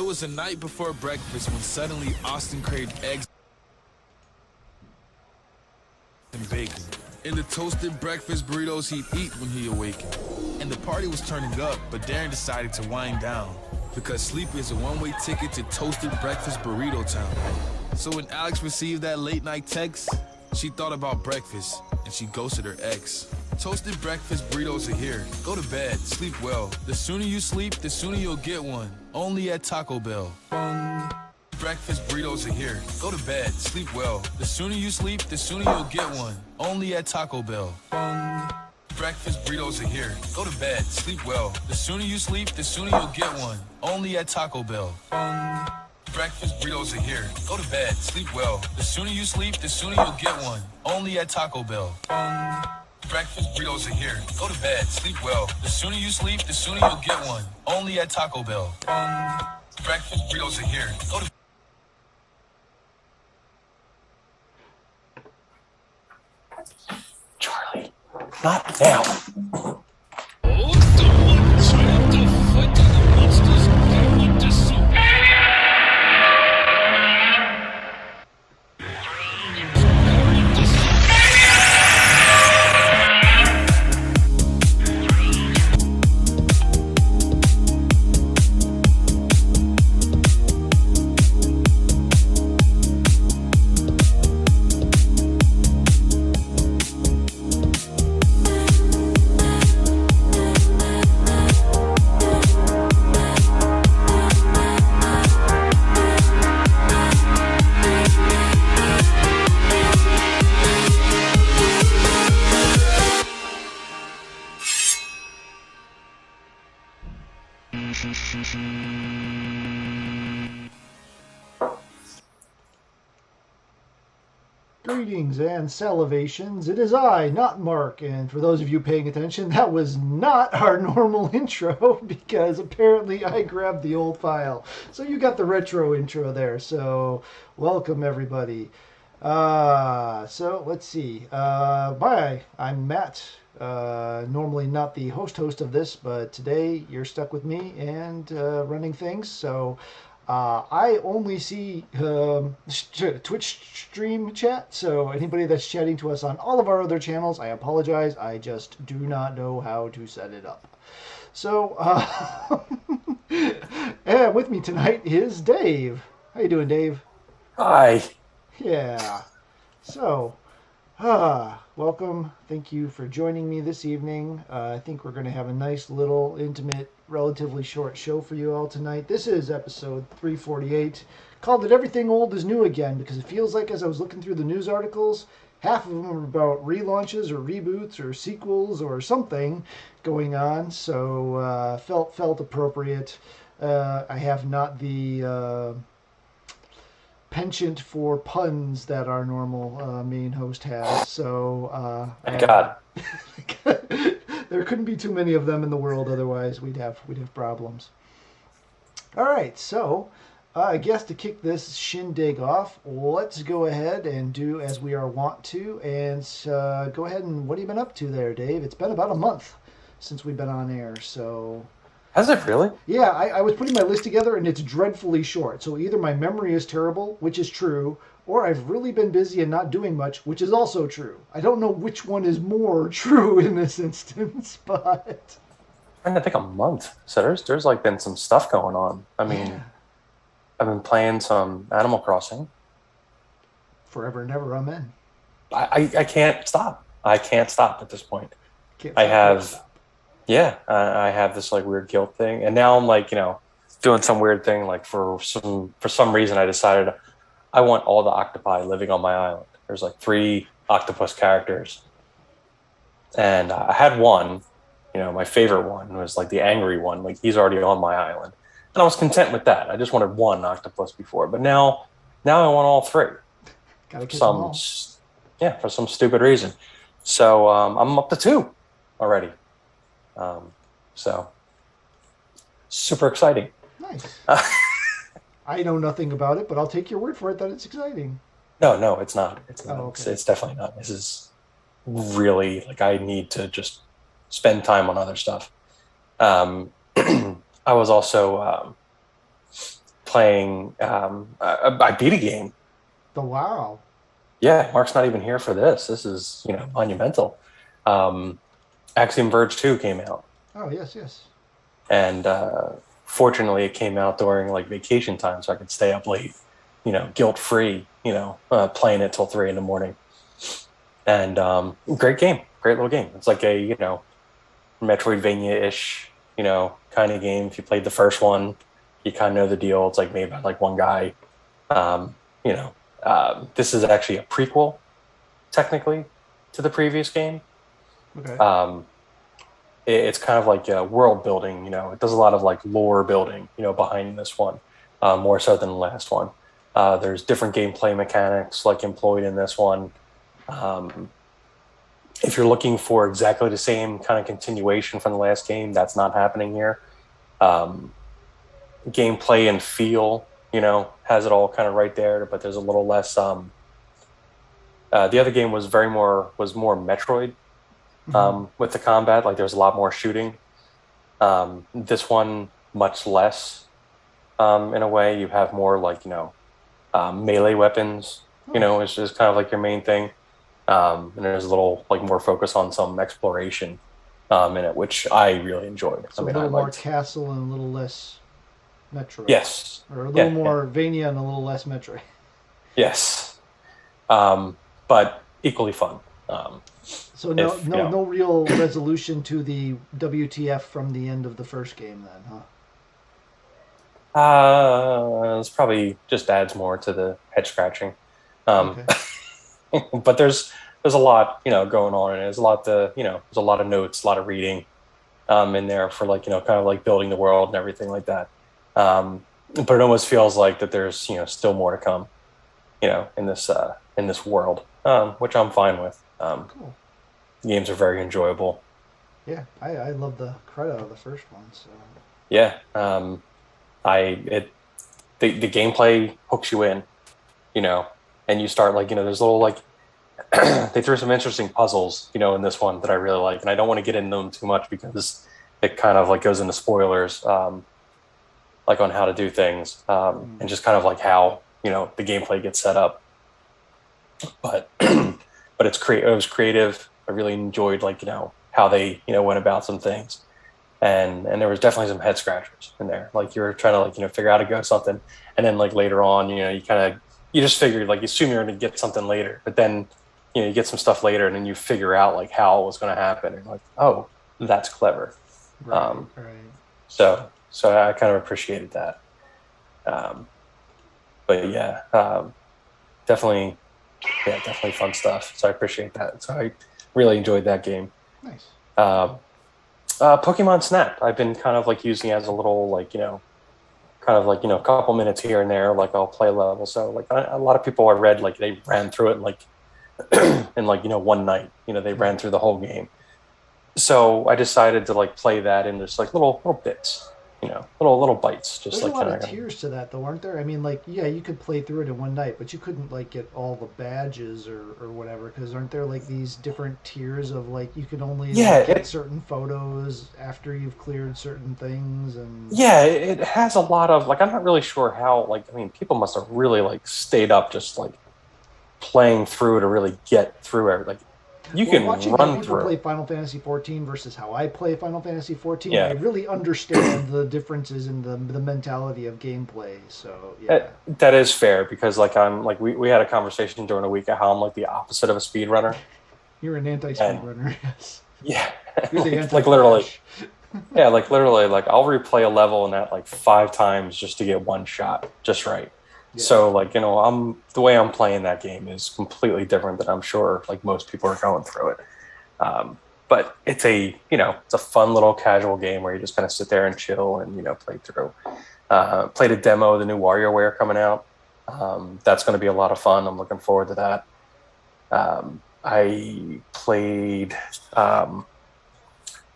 It was the night before breakfast when suddenly Austin craved eggs and bacon. And the toasted breakfast burritos he'd eat when he awakened. And the party was turning up, but Darren decided to wind down because sleep is a one-way ticket to toasted breakfast burrito town. So when Alex received that late-night text, she thought about breakfast, and she ghosted her ex. Toasted breakfast burritos are here. Go to bed, sleep well. The sooner you sleep, the sooner you'll get one. Only at Taco Bell. Breakfast burritos are here. Go to bed, sleep well. The sooner you sleep, the sooner you'll get one. Only at Taco Bell. Breakfast burritos are here. Go to bed, sleep well. The sooner you sleep, the sooner you'll get one. Only at Taco Bell. Breakfast burritos are here. Go to bed, sleep well. The sooner you sleep, the sooner you'll get one. Only at Taco Bell. Breakfast burritos are here. Go to bed, sleep well. The sooner you sleep, the sooner you'll get one. Only at Taco Bell. Breakfast burritos are here. Go to Charlie, not now. Oh, someone tried to fight the monsters. I want to see. Greetings and salivations. It is I, not Mark, and for those of you paying attention, that was not our normal intro because apparently I grabbed the old file. So you got the retro intro there, so welcome everybody. So let's see. Bye, I'm Matt. Normally not the host of this, but today you're stuck with me and running things, so I only see Twitch stream chat, so anybody that's chatting to us on all of our other channels, I apologize. I just do not know how to set it up. So, and with me tonight is Dave. How you doing, Dave? Hi. Yeah. So, welcome. Thank you for joining me this evening. I think we're going to have a nice little intimate, relatively short show for you all tonight. This is episode 348. Called it Everything Old is New Again because it feels like as I was looking through the news articles, half of them are about relaunches or reboots or sequels or something going on. So felt appropriate. I have not the penchant for puns that our normal main host has. So Thank God. There couldn't be too many of them in the world, otherwise we'd have problems. All right, so I guess to kick this shindig off, let's go ahead and do as we are wont to, and go ahead and what have you been up to there, Dave? It's been about a month since we've been on air, so. Has it really? Yeah, I was putting my list together and it's dreadfully short. So either my memory is terrible, which is true, or I've really been busy and not doing much, which is also true. I don't know which one is more true in this instance, but I'm trying to think a month. So there's like been some stuff going on. I mean, yeah. I've been playing some Animal Crossing. Forever and ever, amen. I can't stop. I can't stop at this point. I have this like weird guilt thing, and now I'm like, doing some weird thing. Like for some reason, I decided I want all the octopi living on my island. There's like 3 octopus characters, and I had one. My favorite one was like the angry one. Like he's already on my island, and I was content with that. I just wanted one octopus before, but now I want all 3. Gotta get them all. For some stupid reason. So I'm up to 2 already. So super exciting. Nice. I know nothing about it, but I'll take your word for it that it's exciting. No, it's not. It's not. Oh, okay. It's definitely not. This is really like I need to just spend time on other stuff. I was also playing. I beat a game. The wow. Yeah, Mark's not even here for this. This is, monumental. Axiom Verge 2 came out. Oh, yes. And fortunately, it came out during like vacation time, so I could stay up late, guilt-free, playing it till 3 a.m. And great game, great little game. It's like a, Metroidvania-ish, kind of game. If you played the first one, you kind of know the deal. It's like made by like one guy. This is actually a prequel, technically, to the previous game. Okay. It's kind of like world building. It does a lot of like lore building, behind this one, more so than the last one. There's different gameplay mechanics like employed in this one. If you're looking for exactly the same kind of continuation from the last game, that's not happening here. Gameplay and feel, has it all kind of right there, but there's a little less. The other game was more Metroid with the combat. Like there's a lot more shooting. This one much less. In a way, you have more like melee weapons. Is just kind of like your main thing. And there's a little like more focus on some exploration in it, which I really enjoyed. So a little more castle and a little less Metroid. Yes. Or a little more Vania and a little less Metroid. Yes. But equally fun. So no real resolution to the WTF from the end of the first game then, huh? This probably just adds more to the head scratching. Okay. But there's a lot, going on, and there's a lot there's a lot of notes, a lot of reading in there for like, kind of like building the world and everything like that. But it almost feels like that there's, still more to come, in this world, which I'm fine with. Cool. Games are very enjoyable. Yeah, I love the credit of the first one. So yeah, the gameplay hooks you in, and you start like, there's little like they threw some interesting puzzles, in this one that I really like, and I don't want to get into them too much because it kind of like goes into spoilers, like on how to do things, and just kind of like how the gameplay gets set up. But it was creative. I really enjoyed like how they went about some things, and there was definitely some head scratchers in there. Like you were trying to like figure out how to go something, and then like later on you just figured like you assume you're going to get something later, but then you get some stuff later, and then you figure out like how it was going to happen, and like, oh, that's clever. Right. So I kind of appreciated that. But yeah, definitely fun stuff. So I appreciate that. So I really enjoyed that game. Nice. Pokemon Snap, I've been kind of like using as a little like, kind of like, a couple minutes here and there, like I'll play a level. So like a lot of people I read, like they ran through it in like, in like, one night, they ran through the whole game. So I decided to like play that in just like little bits, little bites. Just There's like a lot of tiers to that though, aren't there? I mean, like, yeah, you could play through it in one night, but you couldn't like get all the badges or whatever, because aren't there like these different tiers of like you can only get certain photos after you've cleared certain things? And yeah, it has a lot of like, I'm not really sure how, like, I mean, people must have really like stayed up just like playing through to really get through everything. Like, you can watching run people through. play Final Fantasy XIV versus how I play Final Fantasy XIV, Yeah. I really understand the differences in the mentality of gameplay. So yeah, that is fair, because like I'm like we had a conversation during the week of how I'm like the opposite of a speedrunner. you're an anti-speedrunner, yes. Yeah, You're the like literally. Yeah, like literally, like I'll replay a level in that like 5 times just to get one shot just right. Yeah. So like, the way I'm playing that game is completely different than I'm sure like most people are going through it. But it's it's a fun little casual game where you just kind of sit there and chill and, play through. Played a demo of the new WarioWare coming out. That's going to be a lot of fun. I'm looking forward to that. I played,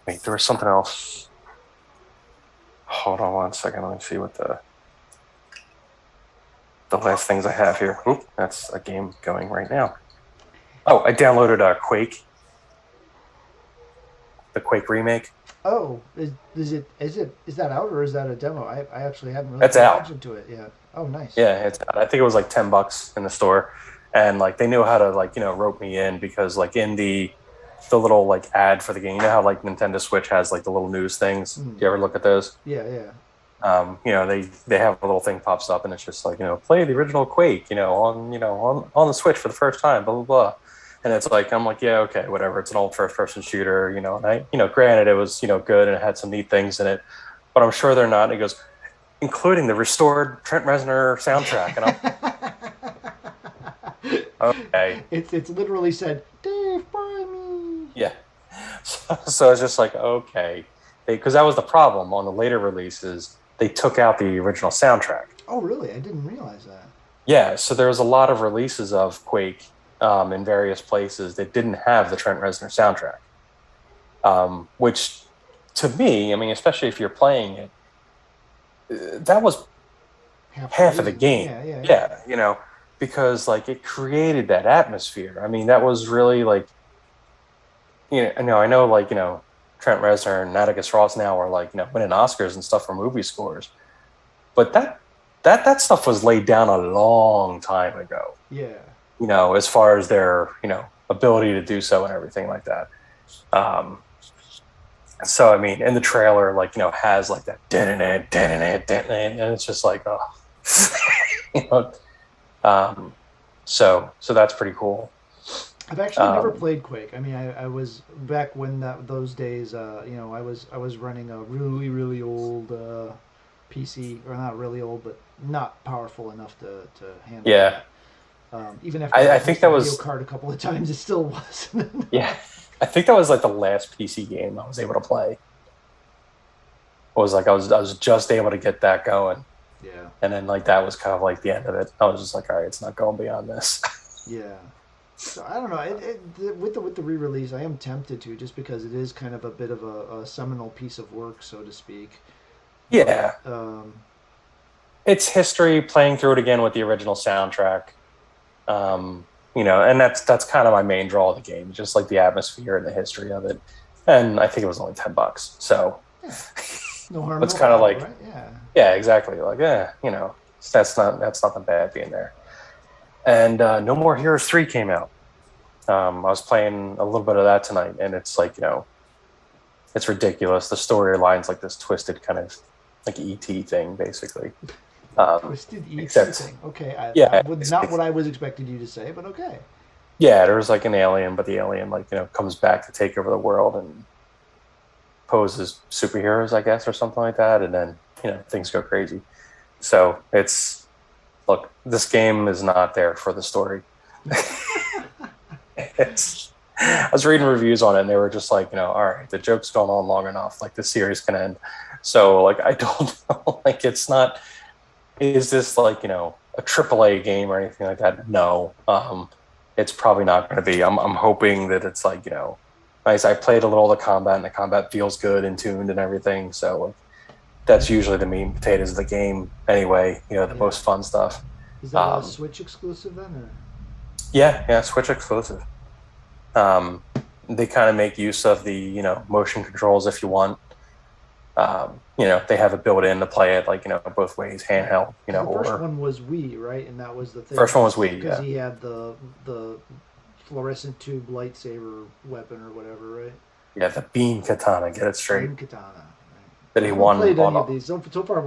wait, there was something else. Hold on one second. Let me see what the last things I have here. Oop, that's a game going right now. Oh, I downloaded Quake. The Quake remake. Oh, is that out or is that a demo? I actually haven't really It's paid out. attention to it yet. Oh, nice. Yeah, I think it was like $10 in the store, and like they knew how to like rope me in because like in the little like ad for the game, you know how like Nintendo Switch has like the little news things. Do you ever look at those? Yeah, yeah. They have a little thing pops up and it's just like play the original Quake, on the Switch for the first time, blah blah blah. And it's like I'm like, yeah, okay, whatever. It's an old first person shooter, and I granted it was good and it had some neat things in it, but I'm sure they're not. And he goes, including the restored Trent Reznor soundtrack, and I'm okay. It's literally said, Dave, buy me. Yeah. So it's just like, okay, because that was the problem on the later releases. They took out the original soundtrack. Oh, really? I didn't realize that. Yeah, so there was a lot of releases of Quake in various places that didn't have the Trent Reznor soundtrack, which to me, I mean, especially if you're playing it, that was half of the game. Yeah, because like it created that atmosphere. I mean, that was really like, I know like, Trent Reznor and Atticus Ross now are like, winning Oscars and stuff for movie scores, but that stuff was laid down a long time ago. Yeah. As far as their, ability to do so and everything like that. So, I mean, in the trailer, like, has like that, and it's just like, so that's pretty cool. I've actually never played Quake. I mean, I was back when those days, I was running a really, really old PC, or not really old, but not powerful enough to handle. Yeah. Even after I think that was video card a couple of times, it still wasn't. Yeah, I think that was like the last PC game I was able to play. It was like I was just able to get that going. Yeah. And then like that was kind of like the end of it. I was just like, all right, it's not going beyond this. Yeah. So I don't know. With the re-release, I am tempted to, just because it is kind of a bit of a seminal piece of work, so to speak. Yeah. But, it's history, playing through it again with the original soundtrack. And that's kind of my main draw of the game, just like the atmosphere and the history of it. And I think it was only $10. So yeah. No harm. It's no kind of foul, like, right? yeah, exactly. Like, that's nothing bad being there. And No More Heroes 3 came out. I was playing a little bit of that tonight, and it's like, it's ridiculous. The storyline's like this twisted kind of like ET thing, basically. Twisted ET except, thing. Okay. Not what I was expecting you to say, but okay. Yeah, there was like an alien, but the alien comes back to take over the world and poses superheroes, I guess, or something like that, and then things go crazy. So look, this game is not there for the story. I was reading reviews on it, and they were just like, all right, the joke's gone on long enough. Like, the series can end. So, like, I don't know. Like, it's not. Is this like a AAA game or anything like that? No. It's probably not going to be. I'm hoping that it's like nice. I played a little of the combat, and the combat feels good and tuned and everything. So that's usually the meat and potatoes of the game anyway. The most fun stuff. Is that a Switch exclusive then? Or? Yeah, Switch exclusive. They kind of make use of the motion controls if you want. They have it built in to play it like both ways, handheld. The first one was Wii, right? And that was the thing. First one was Wii, because he had the fluorescent tube lightsaber weapon or whatever, right? Yeah, the beam katana. Get it straight. Beam katana. That he I won. haven't played any of these. So far,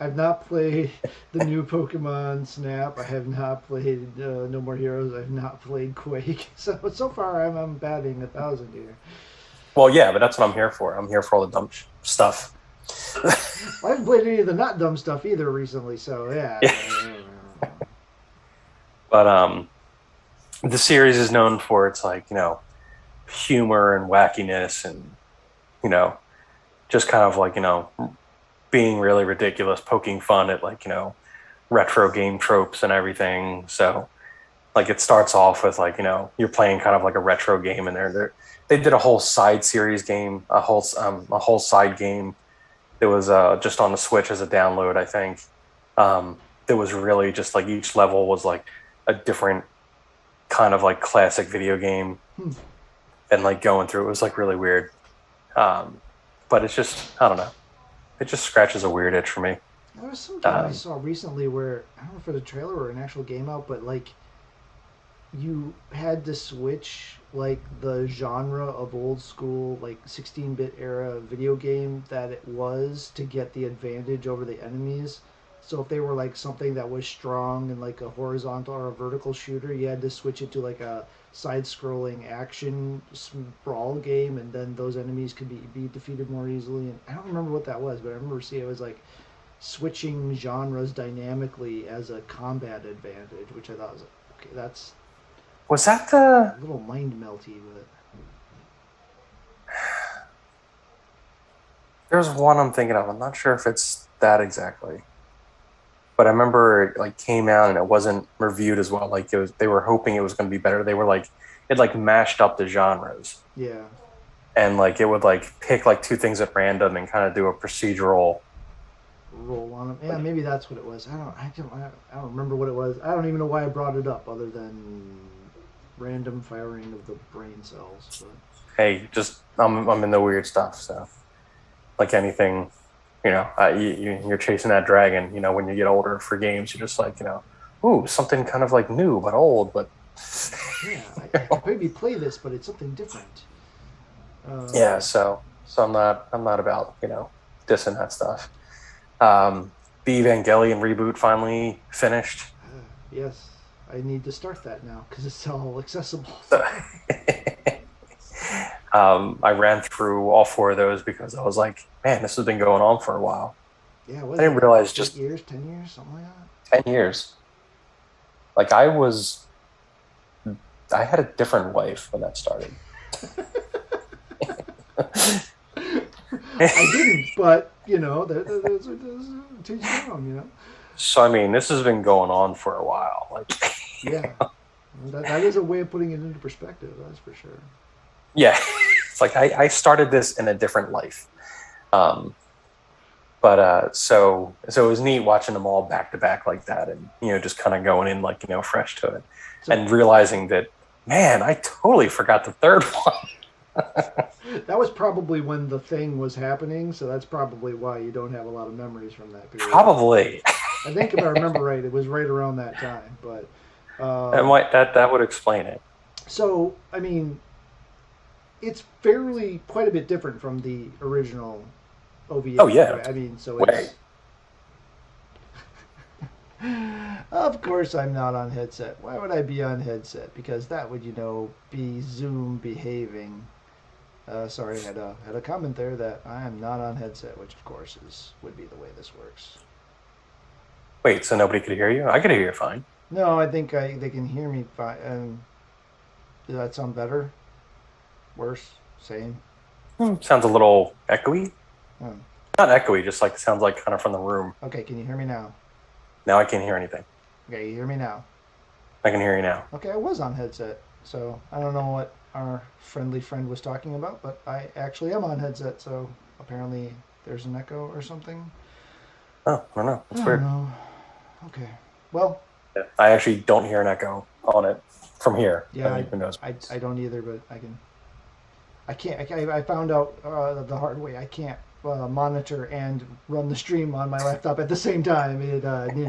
I've not played the new Pokemon Snap. I have not played No More Heroes. I've not played Quake. So far, I'm batting 1,000 here. Well, yeah, but that's what I'm here for. I'm here for all the dumb stuff. I haven't played any of the not dumb stuff either recently. So yeah. But the series is known for its humor and wackiness, and just kind of like being really ridiculous, poking fun at retro game tropes and everything. So like it starts off with you're playing kind of like a retro game, and they did a whole side series game, a whole side game that was just on the Switch as a download, I think. That was really just like each level was like a different kind of like classic video game, and like going through it was like really weird. but it's just, I don't know. It just scratches a weird itch for me. There was some game I saw recently where, I don't know if it was a trailer or an actual game out, but like you had to switch like the genre of old school, like 16-bit era video game that it was to get the advantage over the enemies. So if they were like something that was strong and like a horizontal or a vertical shooter, you had to switch it to like a side-scrolling action brawl game, and then those enemies could be defeated more easily. And I don't remember what that was, but I remember seeing it was like switching genres dynamically as a combat advantage, which I thought was like, okay, was that the a little mind melty, but there's one I'm thinking of. I'm not sure if it's that exactly. But I remember it like came out and it wasn't reviewed as well. Like they were hoping it was going to be better. They were like, it like mashed up the genres. yeah. And like it would like pick like two things at random and kind of do a procedural Roll on them. Yeah, maybe that's what it was. I don't remember what it was. I don't even know why I brought it up, other than random firing of the brain cells. But. Hey, just I'm in the weird stuff. So like anything. You're chasing that dragon, when you get older for games, you're just like, ooh, something kind of like new, but old, but... Yeah, I could maybe play this, but it's something different. Yeah, so I'm not about, dissing that stuff. The Evangelion reboot finally finished. Yes, I need to start that now, because it's all accessible. I ran through all 4 of those because I was like, man, this has been going on for a while. Yeah, I didn't realize 8 just years, 10 years, something like that. 10 years. Like I had a different life when that started. I didn't, but there's to each their own, So I mean, this has been going on for a while. Like, yeah, that is a way of putting it into perspective. That's for sure. Yeah, it's like I started this in a different life, but so it was neat watching them all back to back like that, and just kind of going in like fresh to it, and realizing that, man, I totally forgot the third one. That was probably when the thing was happening, so that's probably why you don't have a lot of memories from that period. Probably. I think if I remember right, it was right around that time, but that would explain it. So I mean. It's fairly quite a bit different from the original OVA. Oh yeah. I mean, so it's. Of course, I'm not on headset. Why would I be on headset? Because that would, be Zoom behaving. Sorry, I had a comment there that I am not on headset, which of course would be the way this works. Wait, so nobody could hear you? I could hear you fine. No, I think they can hear me fine. Does that sound better? Worse? Same? Sounds a little echoey. Oh. Not echoey, just like it sounds like kind of from the room. Okay, can you hear me now? Now I can't hear anything. Okay, you hear me now? I can hear you now. Okay, I was on headset, so I don't know what our friendly friend was talking about, but I actually am on headset, so apparently there's an echo or something. Oh, I don't know. It's I weird. don't know. Okay, well. Yeah, I actually don't hear an echo on it from here. Yeah, I don't either, but I can't. I found out the hard way. I can't monitor and run the stream on my laptop at the same time. It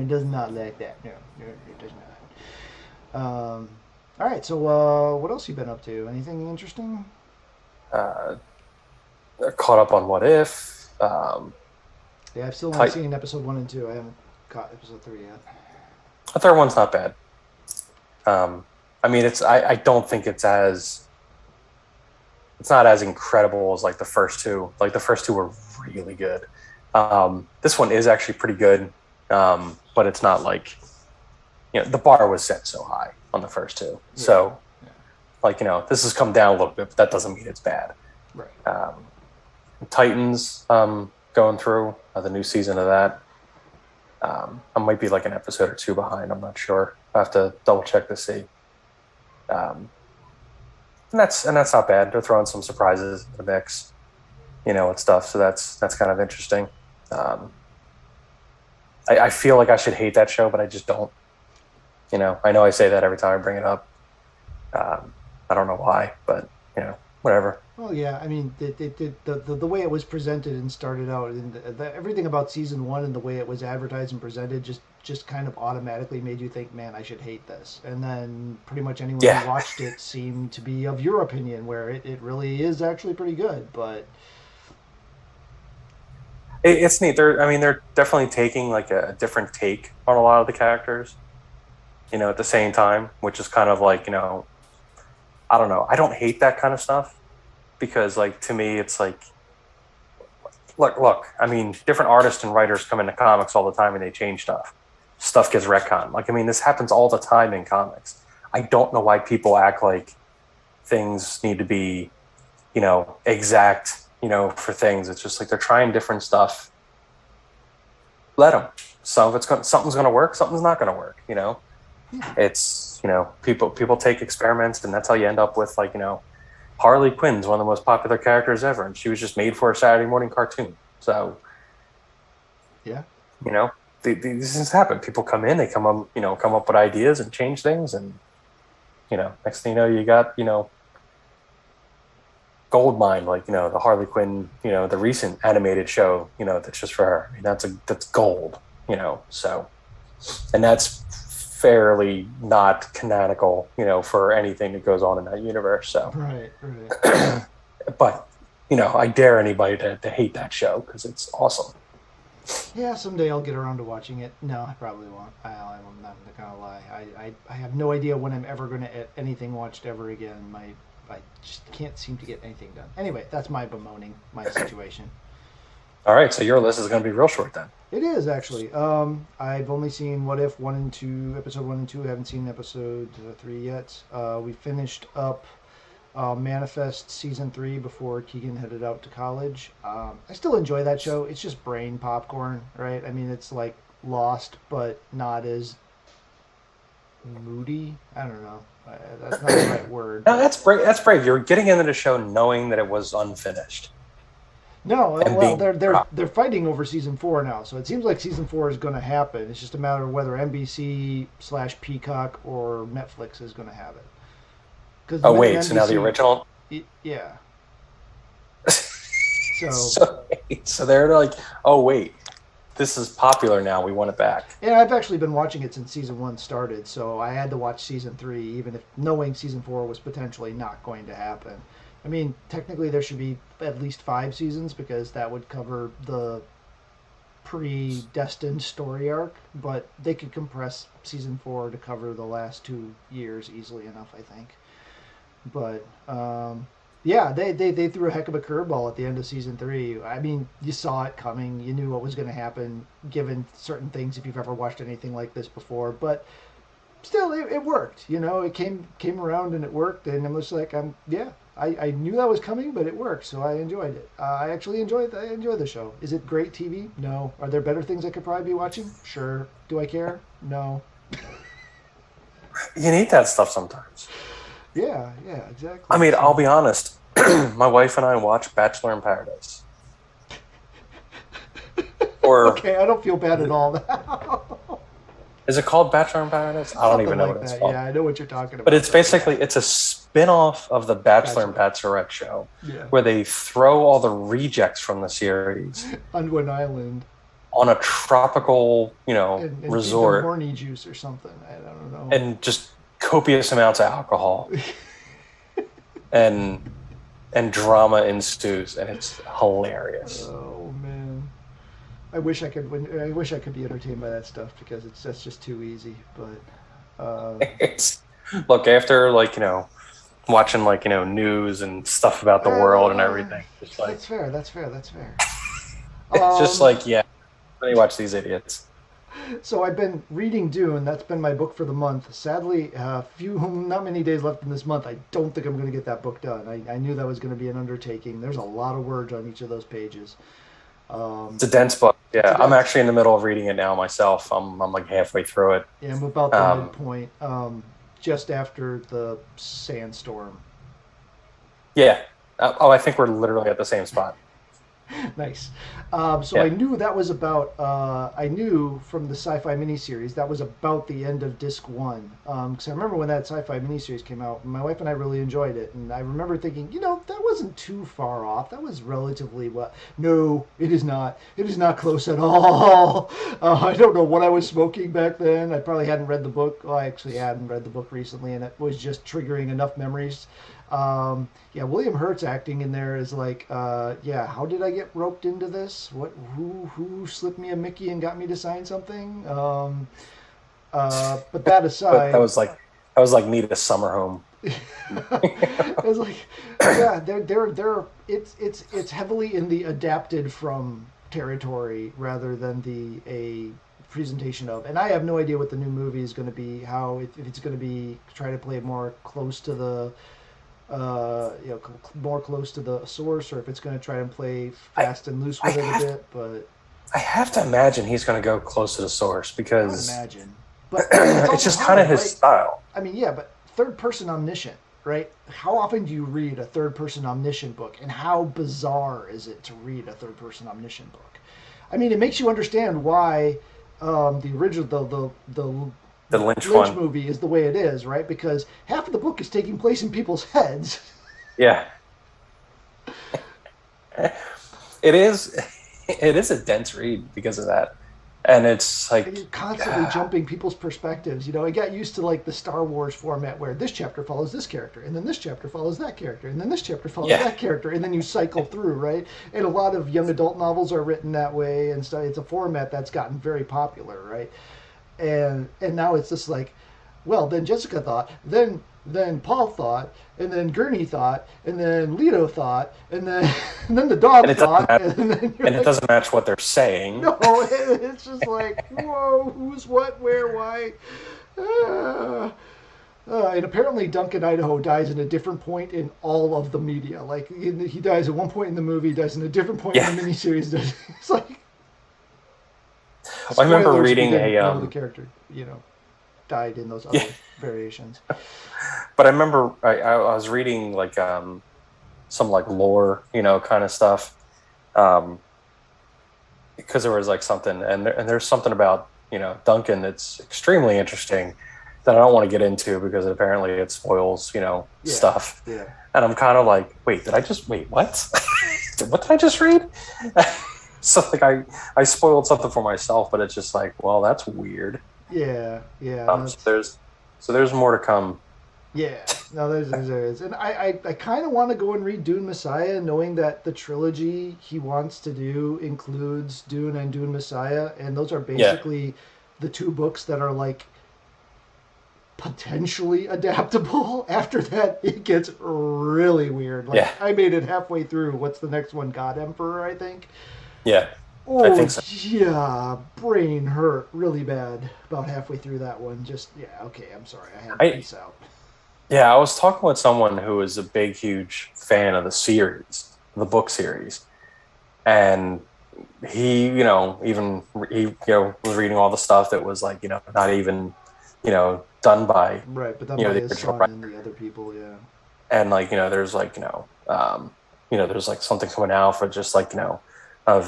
does not like that. No, it does not. All right. So what else you been up to? Anything interesting? Caught up on What If. Yeah, I've still not seen episode 1 and 2. I haven't caught episode 3 yet. The third one's not bad. I mean, I don't think it's not as incredible as like the first 2. Like the first 2 were really good. This one is actually pretty good, but it's not like, the bar was set so high on the first 2. Yeah. So, like, this has come down a little bit, but that doesn't mean it's bad. Right. Titans, going through the new season of that. I might be like an episode or 2 behind. I'm not sure. I have to double check to see. And that's not bad. They're throwing some surprises in the mix, and stuff. So that's kind of interesting. I feel like I should hate that show, but I just don't. I know I say that every time I bring it up. I don't know why, but whatever. Well, Well, yeah, I mean, the way it was presented and started out, and everything about season one and the way it was advertised and presented just kind of automatically made you think, man, I should hate this. And then pretty much anyone who watched it seemed to be of your opinion, where it really is actually pretty good. But it's neat. They're definitely taking like a different take on a lot of the characters, at the same time, which is kind of like, I don't know. I don't hate that kind of stuff. Because, like, to me, it's like, look. I mean, different artists and writers come into comics all the time, and they change stuff. Stuff gets retconned. Like, I mean, this happens all the time in comics. I don't know why people act like things need to be, exact, for things. It's just like they're trying different stuff. Let them. Something's going to work. Something's not going to work. It's people take experiments, and that's how you end up with like Harley Quinn's one of the most popular characters ever, and she was just made for a Saturday morning cartoon. So, yeah, these things happen. People come in, they come up with ideas and change things, and next thing you know, you got Goldmine, like the Harley Quinn, the recent animated show, that's just for her. I mean, that's gold, So, and that's fairly not canonical, for anything that goes on in that universe. So right. But I dare anybody to hate that show because it's awesome. Yeah, someday I'll get around to watching it. No, I probably won't. I'm not gonna lie. I have no idea when I'm ever gonna get anything watched ever again. I just can't seem to get anything done. Anyway, that's my bemoaning my situation. All right, so your list is going to be real short then. It is actually. I've only seen What If 1 and 2, episode 1 and 2. I haven't seen episode 3 yet. We finished up Manifest season 3 before Keegan headed out to college. I still enjoy that show. It's just brain popcorn, right? I mean, it's like Lost, but not as moody. I don't know. That's not the right word. No, that's brave. That's brave. You're getting into the show knowing that it was unfinished. No, well, they're fighting over season 4 now, so it seems like season 4 is going to happen. It's just a matter of whether NBC/Peacock or Netflix is going to have it. Oh wait, so now the original? Yeah. So they're like, oh wait, this is popular now. We want it back. Yeah, I've actually been watching it since season 1 started, so I had to watch season 3, even if knowing season 4 was potentially not going to happen. I mean, technically there should be at least 5 seasons because that would cover the predestined story arc, but they could compress season 4 to cover the last 2 years easily enough, I think. But yeah, they threw a heck of a curveball at the end of season 3. I mean, you saw it coming, you knew what was going to happen given certain things if you've ever watched anything like this before, but still it worked. It came around and it worked, and I'm just like, I knew that was coming, but it worked, so I enjoyed it. I actually enjoy the show. Is it great TV? No. Are there better things I could probably be watching? Sure. Do I care? No. You need that stuff sometimes. Yeah, exactly. I mean, I'll be honest. My wife and I watch Bachelor in Paradise. Okay, I don't feel bad at all now. Is it called Bachelor in Paradise? I don't even know what it's called. Yeah, I know what you're talking about. But it's basically, it's a spin-off of the Bachelor and Bachelorette show, where they throw all the rejects from the series onto an island on a tropical, and resort. Horny juice or something. I don't know. And just copious amounts of alcohol. and drama ensues, and it's hilarious. Oh man. I wish I could be entertained by that stuff because that's just too easy. But look, after watching news and stuff about the world and everything. Just that's fair. That's fair. It's just let me watch these idiots. So I've been reading Dune. That's been my book for the month. Sadly, not many days left in this month. I don't think I'm going to get that book done. I knew that was going to be an undertaking. There's a lot of words on each of those pages. It's a dense book. Yeah, I'm actually in the middle of reading it now myself. I'm like halfway through it. Yeah, I'm about the midpoint, just after the sandstorm. Yeah. I think we're literally at the same spot. Nice. So I knew that was about. I knew from the sci-fi miniseries that was about the end of disc one. Because I remember when that sci-fi miniseries came out, my wife and I really enjoyed it, and I remember thinking, that wasn't too far off. That was relatively what? No, it is not. It is not close at all. I don't know what I was smoking back then. I probably hadn't read the book. Well, I actually hadn't read the book recently, and it was just triggering enough memories. William Hurt's acting in there is like, how did I get roped into this? Who slipped me a Mickey and got me to sign something? But that aside, that was like me to summer home. It was like, yeah, it's heavily in the adapted from territory rather than a presentation of, and I have no idea what the new movie is going to be, if it's going to be try to play more close to the more close to the source, or if it's going to try and play fast and loose with it a bit. But I have to imagine he's going to go close to the source because but it's just kind of his style. I mean, yeah, but third-person omniscient, right? How often do you read a third-person omniscient book, and how bizarre is it to read a third-person omniscient book? I mean, it makes you understand why the original the Lynch movie is the way it is, right? Because half of the book is taking place in people's heads. Yeah. It is a dense read because of that. And it's like... And you're constantly jumping people's perspectives. I got used to like the Star Wars format where this chapter follows this character, and then this chapter follows that character, and then this chapter follows that character, and then you cycle through, right? And a lot of young adult novels are written that way, and so it's a format that's gotten very popular, right? And now it's just like, well, then Jessica thought, then Paul thought, and then Gurney thought, and then Leto thought, and then the dog thought, and it doesn't match what they're saying. No, it's just like, whoa, who's what, where, why? And apparently Duncan Idaho dies in a different point in all of the media. Like, he dies at one point in the movie, dies in a different point in the miniseries. It's like... I remember reading the character, died in those other variations. But I remember I was reading like some like lore, kind of stuff, because there was like something, and there's something about Duncan that's extremely interesting that I don't want to get into because apparently it spoils stuff. Yeah. And I'm kind of like, wait, what? What did I just read? So like I spoiled something for myself, but it's just like, well, that's weird. Yeah. So there's more to come. Yeah, no, there's, and I kind of want to go and read Dune Messiah, knowing that the trilogy he wants to do includes Dune and Dune Messiah, and those are basically the two books that are like potentially adaptable. After that, it gets really weird. Like I made it halfway through. What's the next one? God Emperor, I think. Yeah. Oh, I think so. Yeah, brain hurt really bad about halfway through that one. Okay, I'm sorry. I had to peace out. Yeah, I was talking with someone who is a big, huge fan of the series, the book series. And he, was reading all the stuff that was like, not even, done by, right, but done by his son and the other people, yeah. And like, there's like, there's like something coming out for just like, of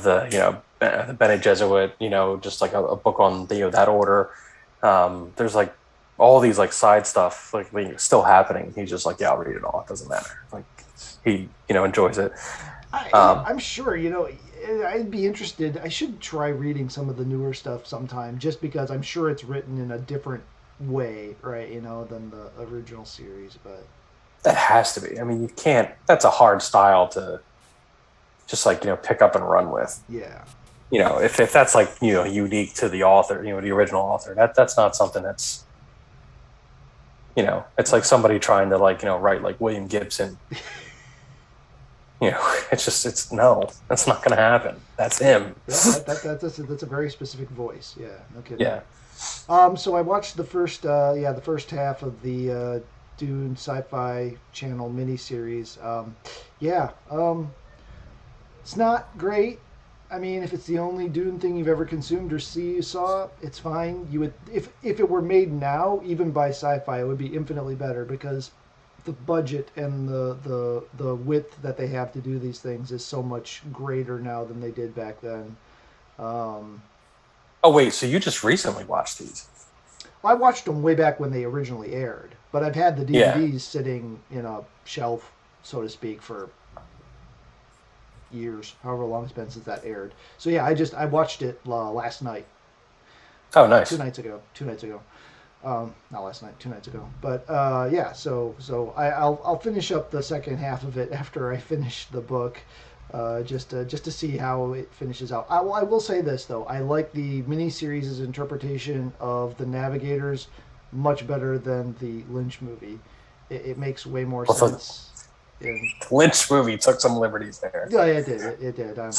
the, the Bene Gesserit, just like a book on that order. There's like all these like side stuff like still happening. He's just like, yeah, I'll read it all. It doesn't matter. Like he, enjoys it. I'm sure, I'd be interested. I should try reading some of the newer stuff sometime, just because I'm sure it's written in a different way, right? Than the original series. But that has to be. I mean, you can't. That's a hard style to just like pick up and run with. Yeah. If that's like unique to the author, the original author, that's not something that's it's like somebody trying to like write like William Gibson. It's no, that's not going to happen. That's him. That's a very specific voice. Yeah, no kidding. Yeah. So I watched the first half of the Dune Sci-Fi Channel miniseries. It's not great. I mean, if it's the only Dune thing you've ever consumed or saw, it's fine. You would, if it were made now, even by Sci-Fi, it would be infinitely better, because the budget and the width that they have to do these things is so much greater now than they did back then. Oh wait, so you just recently watched these? I watched them way back when they originally aired, but I've had the DVDs sitting in a shelf, so to speak, for years, however long it's been since that aired. So yeah, I watched it last night. Oh, nice. 2 nights ago. Not last night, 2 nights ago. But yeah, so I'll finish up the second half of it after I finish the book, just to see how it finishes out. I will say this though, I like the miniseries' interpretation of the Navigators much better than the Lynch movie. It makes way more sense. The Lynch movie took some liberties there. Yeah, it did. It did. I'm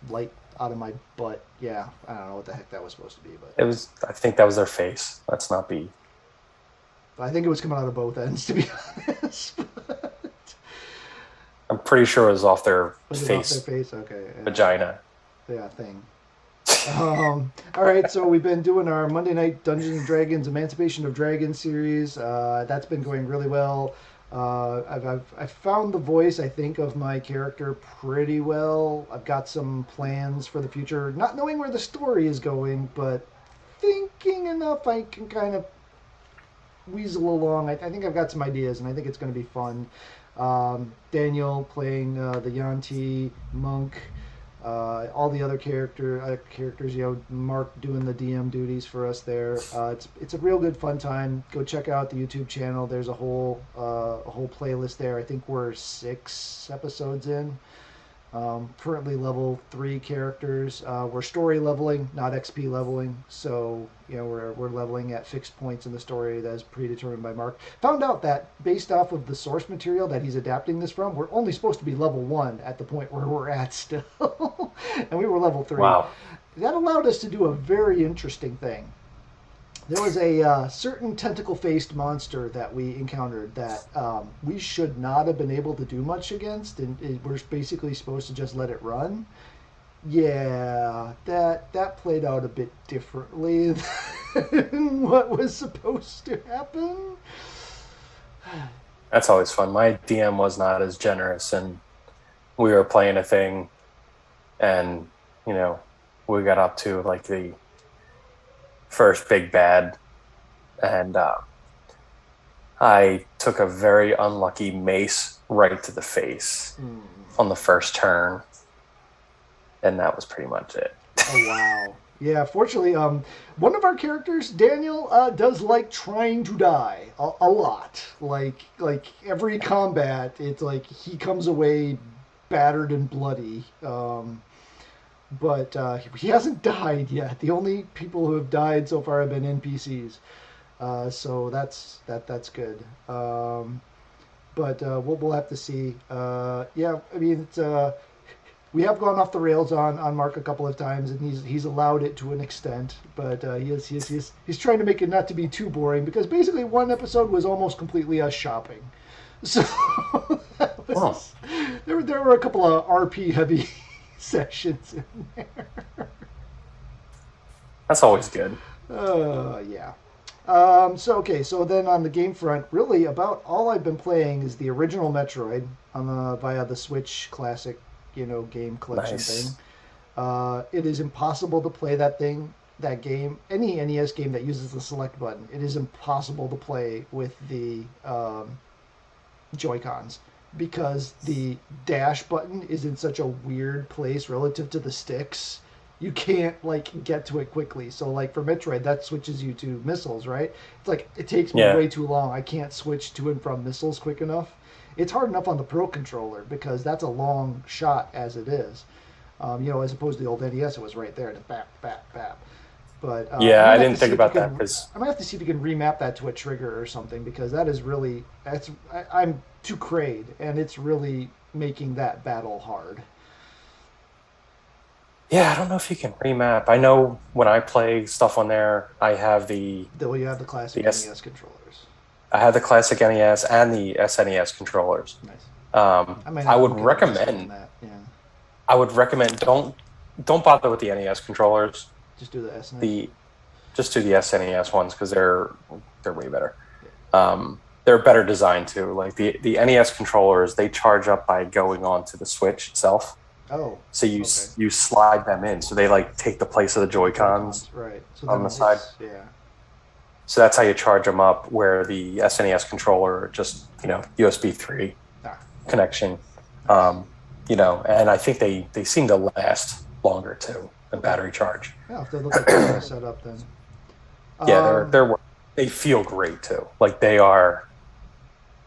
light out of my butt. Yeah, I don't know what the heck that was supposed to be, but it was. I think that was their face. Let's not be. I think it was coming out of both ends, to be honest. I'm pretty sure it was off their face. Off their face, okay. Yeah. Vagina. Yeah, thing. All right, so we've been doing our Monday night Dungeons and Dragons Emancipation of Dragons series. That's been going really well. I've found the voice, I think, of my character pretty well. I've got some plans for the future, not knowing where the story is going, but thinking enough I can kind of weasel along. I think I've got some ideas, and I think it's going to be fun. Daniel playing the Yanti monk. All the other characters, Mark doing the DM duties for us there. It's a real good fun time. Go check out the YouTube channel. There's a whole playlist there. I think we're 6 episodes in. Currently level 3 characters. We're story leveling, not XP leveling. So we're leveling at fixed points in the story that is predetermined by Mark. Found out that based off of the source material that he's adapting this from, we're only supposed to be level 1 at the point where we're at still, and we were level 3. Wow. That allowed us to do a very interesting thing. There was a certain tentacle-faced monster that we encountered that we should not have been able to do much against, and we're basically supposed to just let it run. Yeah, that played out a bit differently than what was supposed to happen. That's always fun. My DM was not as generous, and we were playing a thing, and we got up to like the first big bad, and I took a very unlucky mace right to the face on the first turn, and that was pretty much it. Oh wow. Yeah, fortunately, one of our characters, Daniel, does like trying to die a lot. Like every combat, it's like he comes away battered and bloody. But he hasn't died yet. The only people who have died so far have been NPCs. So that's good. But we'll have to see. Yeah, I mean, we have gone off the rails on Mark a couple of times, and he's allowed it to an extent. But he's trying to make it not to be too boring, because basically one episode was almost completely us shopping. So there were a couple of RP heavy sessions in there. That's always good. Yeah. So then on the game front, really about all I've been playing is the original Metroid via the Switch Classic, game collection thing. It is impossible to play that game, any NES game that uses the select button. It is impossible to play with the Joy-Cons, because the dash button is in such a weird place relative to the sticks. You can't get to it quickly. So for Metroid, that switches you to missiles, right? It's like it takes me way too long. I can't switch to and from missiles quick enough. It's hard enough on the Pro Controller, because that's a long shot as it is. As opposed to the old NES, it was right there to bap, bap, bap. But I didn't think about that, because I might have to see if you can remap that to a trigger or something, because that is really I'm too crayed, and it's really making that battle hard. Yeah, I don't know if you can remap. I know when I play stuff on there, I have you have the classic NES controllers. I have the classic NES and the SNES controllers. Nice. I would recommend. I would recommend don't bother with the NES controllers. Just do the SNES. Just do the SNES ones, because they're way better. they're better designed too. Like the NES controllers, they charge up by going onto the Switch itself. Oh. So you slide them in, so they like take the place of the Joy-Cons, right? So on the side. Yeah. So that's how you charge them up. Where the SNES controller, just USB 3 connection. And I think they seem to last longer too than battery charge. Yeah, if they look like they're set up then. Yeah, they feel great too. Like they're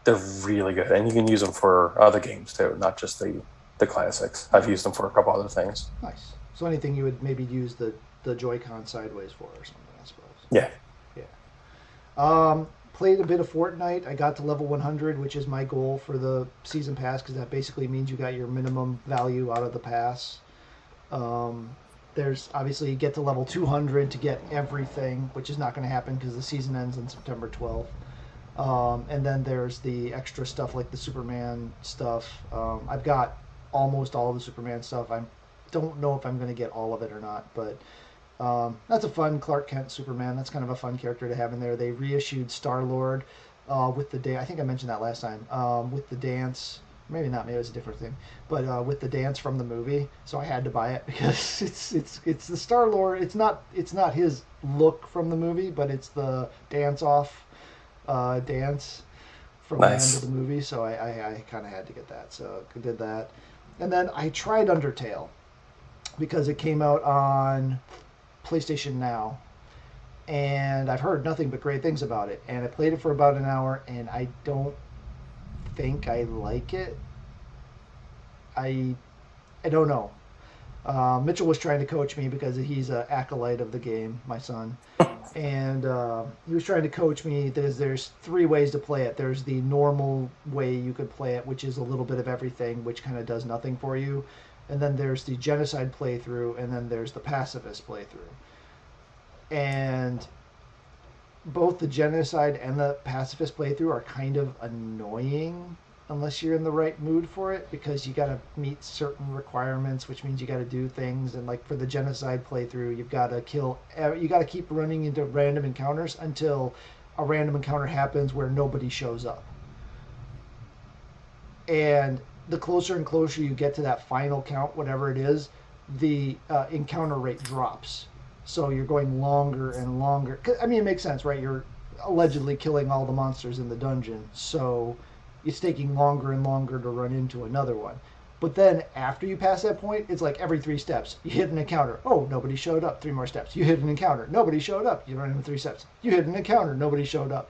really good, and you can use them for other games too, not just the classics. I've used them for a couple other things. Nice. So anything you would maybe use the Joy-Con sideways for or something, I suppose. Yeah. Yeah. Played a bit of Fortnite. I got to level 100, which is my goal for the season pass, because that basically means you got your minimum value out of the pass. There's obviously you get to level 200 to get everything, which is not going to happen because the season ends on September 12th. And then there's the extra stuff like the Superman stuff. I've got almost all of the Superman stuff. I don't know if I'm going to get all of it or not, but that's a fun Clark Kent Superman. That's kind of a fun character to have in there. They reissued Star-Lord with the day. I think I mentioned that last time. With the dance. Maybe not. Maybe it was a different thing. But with the dance from the movie, so I had to buy it because it's the Star-Lord. It's not his look from the movie, but it's the dance from the end of the movie. So I kind of had to get that. So I did that, and then I tried Undertale because it came out on PlayStation Now, and I've heard nothing but great things about it. And I played it for about an hour, and I don't think I like it. I don't know. Mitchell was trying to coach me because he's an acolyte of the game, my son, and he was trying to coach me. There's 3 ways to play it. There's the normal way you could play it, which is a little bit of everything, which kind of does nothing for you. And then there's the genocide playthrough, and then there's the pacifist playthrough. And both the genocide and the pacifist playthrough are kind of annoying unless you're in the right mood for it, because you got to meet certain requirements, which means you got to do things. And like for the genocide playthrough, you got to keep running into random encounters until a random encounter happens where nobody shows up. And the closer and closer you get to that final count, whatever it is, the encounter rate drops. So you're going longer and longer. I mean, it makes sense, right? You're allegedly killing all the monsters in the dungeon, so it's taking longer and longer to run into another one. But then after you pass that point, it's like every 3 steps, you hit an encounter. Oh, nobody showed up. 3 more steps. You hit an encounter. Nobody showed up. You run into 3 steps. You hit an encounter. Nobody showed up.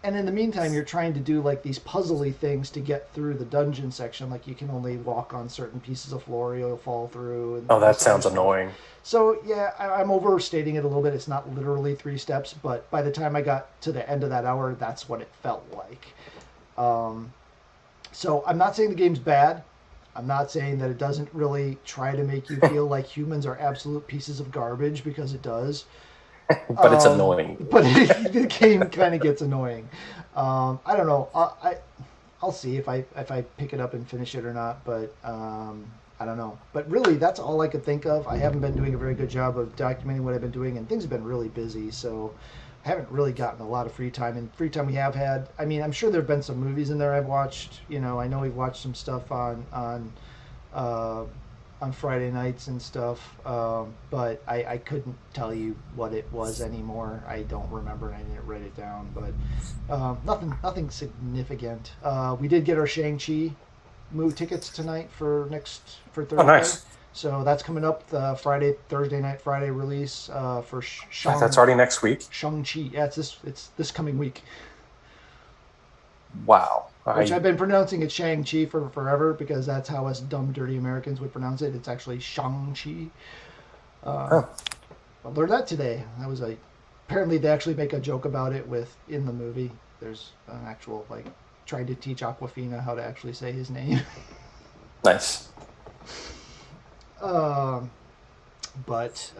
And in the meantime, you're trying to do like these puzzly things to get through the dungeon section. Like you can only walk on certain pieces of floor, you'll fall through. And that sounds annoying. So yeah, I'm overstating it a little bit. It's not literally 3 steps, but by the time I got to the end of that hour, that's what it felt like. So I'm not saying the game's bad. I'm not saying that it doesn't really try to make you feel like humans are absolute pieces of garbage, because it does. But it's annoying. But the game kind of gets annoying. I don't know. I'll see if I pick it up and finish it or not. But I don't know. But really, that's all I could think of. I haven't been doing a very good job of documenting what I've been doing, and things have been really busy. So I haven't really gotten a lot of free time. And free time we have had, I mean, I'm sure there have been some movies in there I've watched. You know, I know we've watched some stuff on Friday nights and stuff, but I couldn't tell you what it was anymore. I don't remember, and I didn't write it down. But nothing significant. We did get our Shang-Chi movie tickets tonight for Thursday. Oh, nice. So that's coming up, the Friday release for Shang. That's already next week. Shang-Chi. Yeah, it's this coming week. Wow. Which I've been pronouncing it Shang-Chi for forever, because that's how us dumb, dirty Americans would pronounce it. It's actually Shang-Chi. I learned that today. Apparently they actually make a joke about it in the movie. There's an actual, trying to teach Aquafina how to actually say his name. Nice. But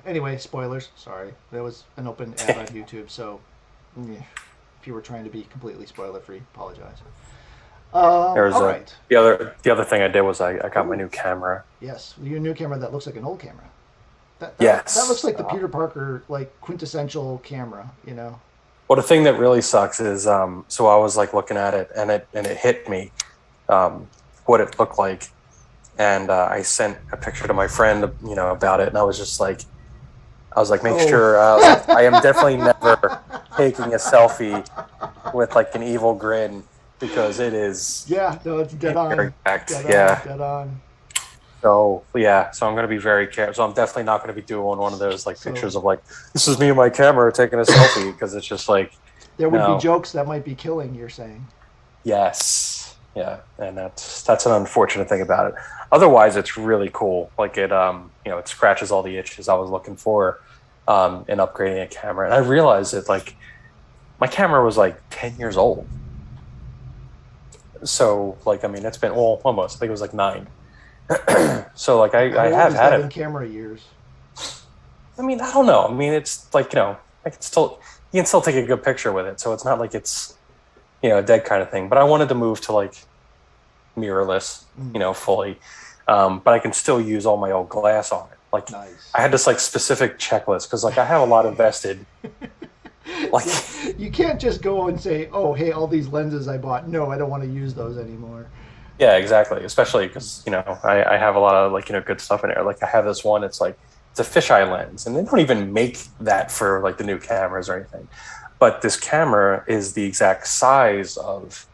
anyway, spoilers. Sorry. That was an open ad on YouTube, so yeah. If you were trying to be completely spoiler-free, apologize. Right. The other thing I did was I got my new camera. Yes, your new camera that looks like an old camera. Yes. That looks like the Peter Parker, quintessential camera, you know? Well, the thing that really sucks is, so I was like looking at it, and it hit me, what it looked like, and I sent a picture to my friend, about it, and I was like, make sure I am definitely never taking a selfie with like an evil grin, because it is. Yeah, no, it's dead on. Dead on. So I'm going to be very careful. So I'm definitely not going to be doing one of those like pictures of like, this is me and my camera taking a selfie, because it's just like there would be jokes that might be killing. You're saying? Yes, yeah, and that's an unfortunate thing about it. Otherwise, it's really cool. Like it, it scratches all the itches I was looking for in upgrading a camera, and I realized that like my camera was like 10 years old. So like, I mean, it's been almost. I think it was like 9. So like I have had it in camera years. I mean, I don't know. I mean, it's like, you can still take a good picture with it. So it's not like it's, a dead kind of thing. But I wanted to move to like mirrorless, fully. But I can still use all my old glass on it. Like nice. I had this like specific checklist because like I have a lot invested. Like you can't just go and say, oh, hey, all these lenses I bought. No, I don't want to use those anymore. Yeah, exactly. Especially because, I have a lot of like, good stuff in there. Like I have this one, it's a fisheye lens, and they don't even make that for like the new cameras or anything. But this camera is the exact size of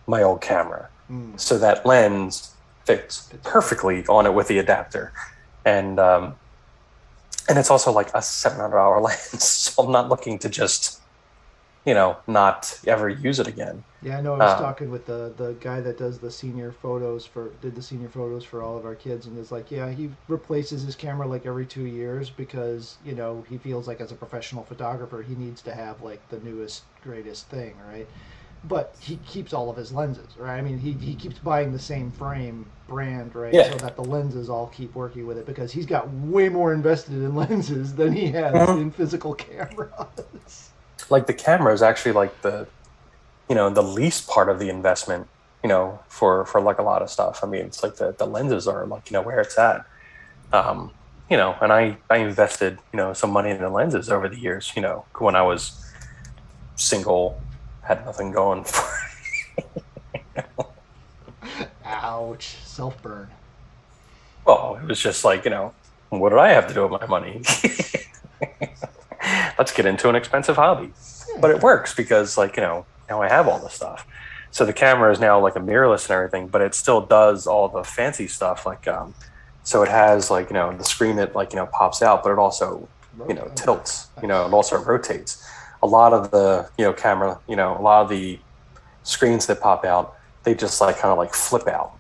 my old camera. So that lens fits perfectly on it with the adapter. And it's also like a $700 lens. So I'm not looking to just, not ever use it again. Yeah, I know. I was talking with the guy that does the senior photos for all of our kids, and it's like, yeah, he replaces his camera like every 2 years because he feels like as a professional photographer he needs to have like the newest, greatest thing, right? But he keeps all of his lenses, right? I mean, he keeps buying the same frame brand, right? Yeah. So that the lenses all keep working with it because he's got way more invested in lenses than he has in physical cameras. Like the camera is actually like the least part of the investment, for like a lot of stuff. I mean, it's like the lenses are like, where it's at. And I invested, some money in the lenses over the years, when I was single, had nothing going for it. Ouch. Self-burn. Well, it was just like, what did I have to do with my money? Let's get into an expensive hobby. Yeah. But it works because like, now I have all this stuff. So the camera is now like a mirrorless and everything, but it still does all the fancy stuff. Like, so it has like, the screen that like, pops out, but it also, tilts, it also rotates. A lot of the, camera, a lot of the screens that pop out, they just like kind of like flip out.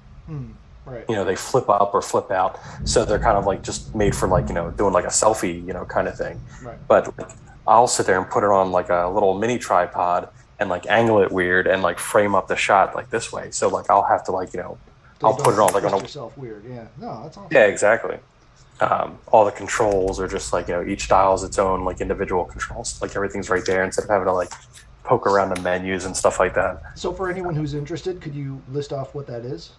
Right. They flip up or flip out. So they're kind of like just made for like, doing like a selfie, kind of thing. Right. But like, I'll sit there and put it on like a little mini tripod and like angle it weird and like frame up the shot like this way. So like I'll have to like, I'll put it on like on yourself weird. Yeah. No, that's awesome. Yeah, exactly. All the controls are just like, each dial is its own like individual controls. Like everything's right there instead of having to like poke around the menus and stuff like that. So for anyone who's interested, could you list off what that is?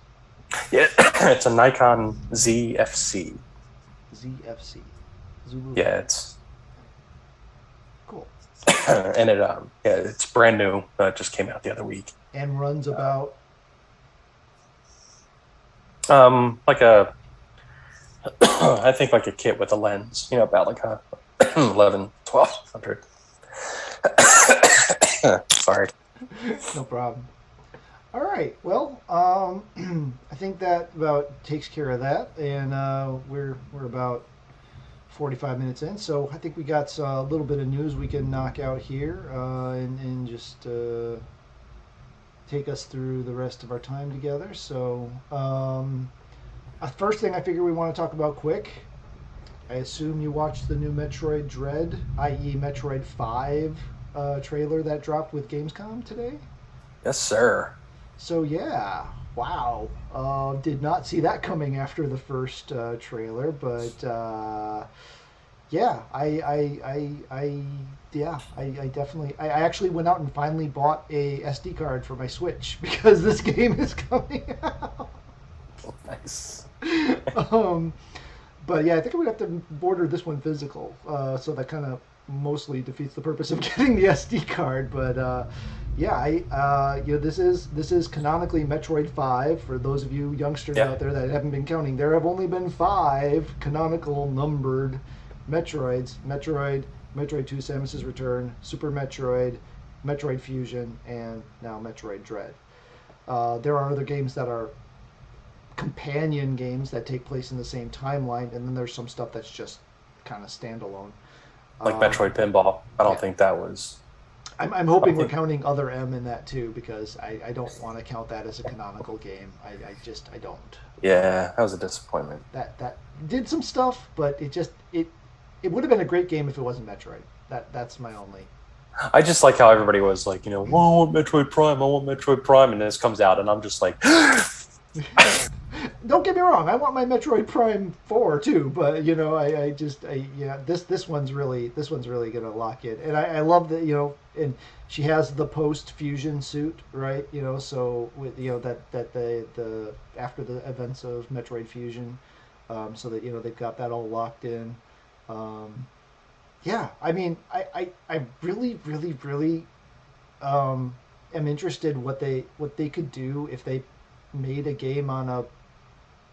Yeah, it's a Nikon ZFC. ZFC. Zulu. Yeah, it's cool. And it's brand new. It just came out the other week. And runs about like a I think like a kit with a lens, about like a 1200. Sorry. No problem. All right. Well, I think that about takes care of that, and we're about 45 minutes in, so I think we got a little bit of news we can knock out here, and just take us through the rest of our time together. So, first thing I figure we want to talk about quick. I assume you watched the new Metroid Dread, i.e. Metroid 5 trailer that dropped with Gamescom today? Yes, sir. So yeah, wow. Did not see that coming after the first trailer, but yeah, I definitely, I actually went out and finally bought a SD card for my Switch because this game is coming out. Nice. But yeah, I think I'm gonna have to order this one physical, so that kind of mostly defeats the purpose of getting the SD card. But this is canonically Metroid 5. For those of you youngsters out there that haven't been counting, there have only been 5 canonical numbered Metroids: Metroid 2: Samus's Return, Super Metroid, Metroid Fusion, and now Metroid Dread. There are other games that are companion games that take place in the same timeline, and then there's some stuff that's just kind of standalone. Like Metroid Pinball. I don't think that was... I'm hoping we're counting Other M in that too, because I don't want to count that as a canonical game. I don't. Yeah, that was a disappointment. That did some stuff, but it would have been a great game if it wasn't Metroid. That's my only... I just like how everybody was like, I want Metroid Prime, and this comes out, and I'm just like... Don't get me wrong, I want my Metroid Prime 4 too, but this one's really gonna lock in, and I love that and she has the post fusion suit, right? So with that the after the events of Metroid Fusion, so that they've got that all locked in. I mean, I really am interested what they could do if they made a game on a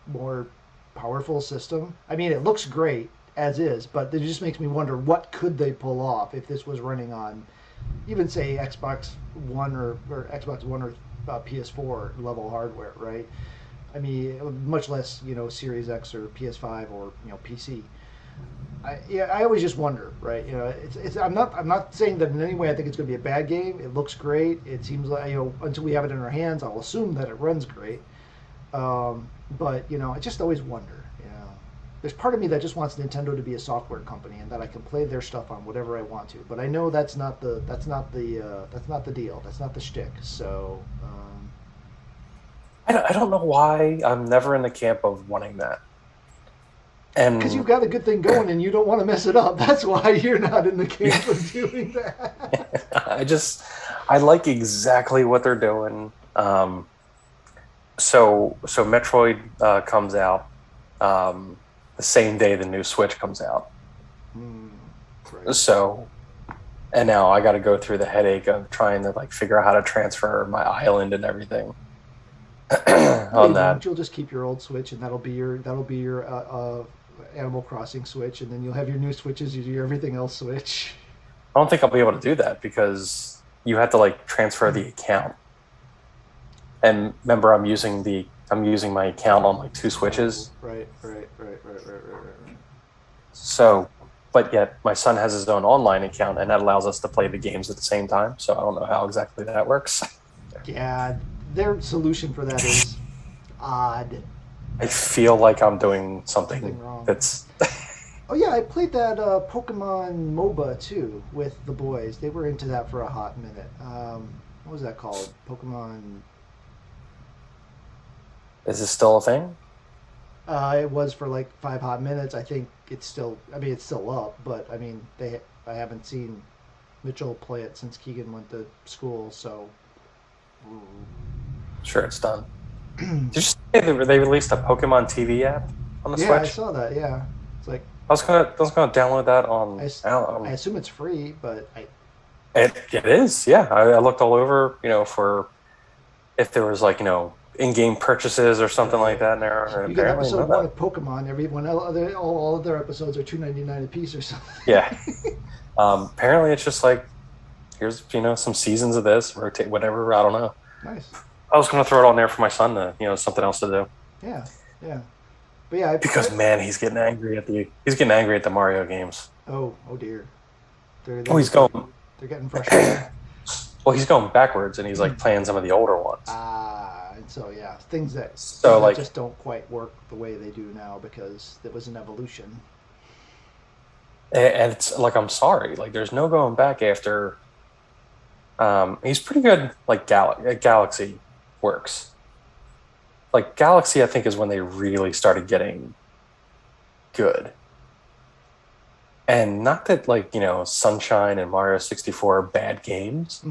more powerful system. I mean, it looks great as is, but it just makes me wonder what could they pull off if this was running on even say Xbox One or Xbox One or PS4 level hardware, right? I mean, much less Series X or PS5 or PC. I always just wonder, right? I'm not saying that in any way I think it's going to be a bad game. It looks great. It seems like until we have it in our hands, I'll assume that it runs great. But I just always wonder. There's part of me that just wants Nintendo to be a software company and that I can play their stuff on whatever I want to. But I know that's not the deal. That's not the shtick. So I don't know why I'm never in the camp of wanting that. And because you've got a good thing going and you don't want to mess it up. That's why you're not in the camp of doing that. I like exactly what they're doing. So Metroid comes out the same day the new Switch comes out. Right. So, and now I got to go through the headache of trying to figure out how to transfer my island and everything. On that, you'll just keep your old Switch, and that'll be your Animal Crossing Switch, and then you'll have your new Switches, your everything else Switch. I don't think I'll be able to do that because you have to transfer the account. And remember, I'm using my account on 2 Switches. Right. So, but yet my son has his own online account, and that allows us to play the games at the same time. So I don't know how exactly that works. Yeah, their solution for that is odd. I feel like I'm doing something wrong. that's... Oh yeah, I played that Pokemon MOBA too with the boys. They were into that for a hot minute. What was that called? Pokemon... Is this still a thing? It was for 5 hot minutes. I think it's still up, but I haven't seen Mitchell play it since Keegan went to school, so... Sure, it's done. Did you say they released a Pokemon TV app on the Switch? Yeah, I saw that. Yeah, it's I was gonna download that on. I assume it's free, but it is. Yeah, I looked all over, for if there was in-game purchases or something like that in there. You get episode 1 of Pokemon. All of their episodes are $2.99 a piece or something. Yeah. Apparently, it's just here's some seasons of this, rotate whatever. I don't know. Nice. I was going to throw it on there for my son to, something else to do. Yeah. But yeah, because man, he's getting angry at the Mario games. Oh dear. They're getting frustrated. Well, he's going backwards, and he's playing some of the older ones. And so yeah, things that just don't quite work the way they do now because it was an evolution. And it's I'm sorry, there's no going back after. He's pretty good, Galaxy works. Galaxy, I think, is when they really started getting good. And not that, Sunshine and Mario 64 are bad games,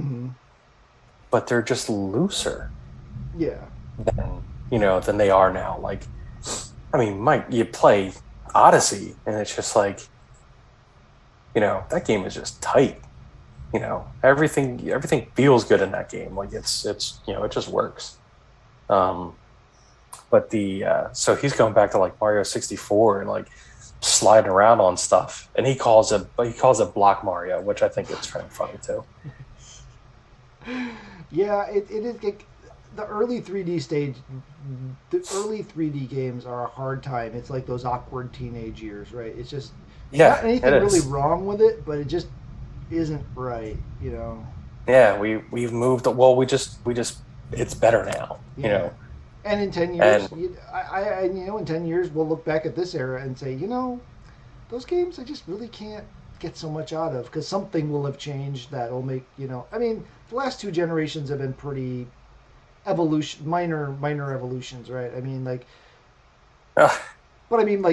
but they're just looser. Yeah. Than they are now. Mike, you play Odyssey, and it's just that game is just tight. Everything feels good in that game. Like it's it just works. But so he's going back to like Mario 64 and like sliding around on stuff, and he calls it Block Mario, which I think is kind of funny too. Yeah, it is. The early 3D games are a hard time. It's like those awkward teenage years, right? It's just not anything really wrong with it, but it just isn't right, Yeah, we've moved. Well, we just it's better now, And in 10 years, in 10 years, we'll look back at this era and say, those games I just really can't get so much out of, because something will have changed that will make, the last two generations have been pretty minor evolutions, right? But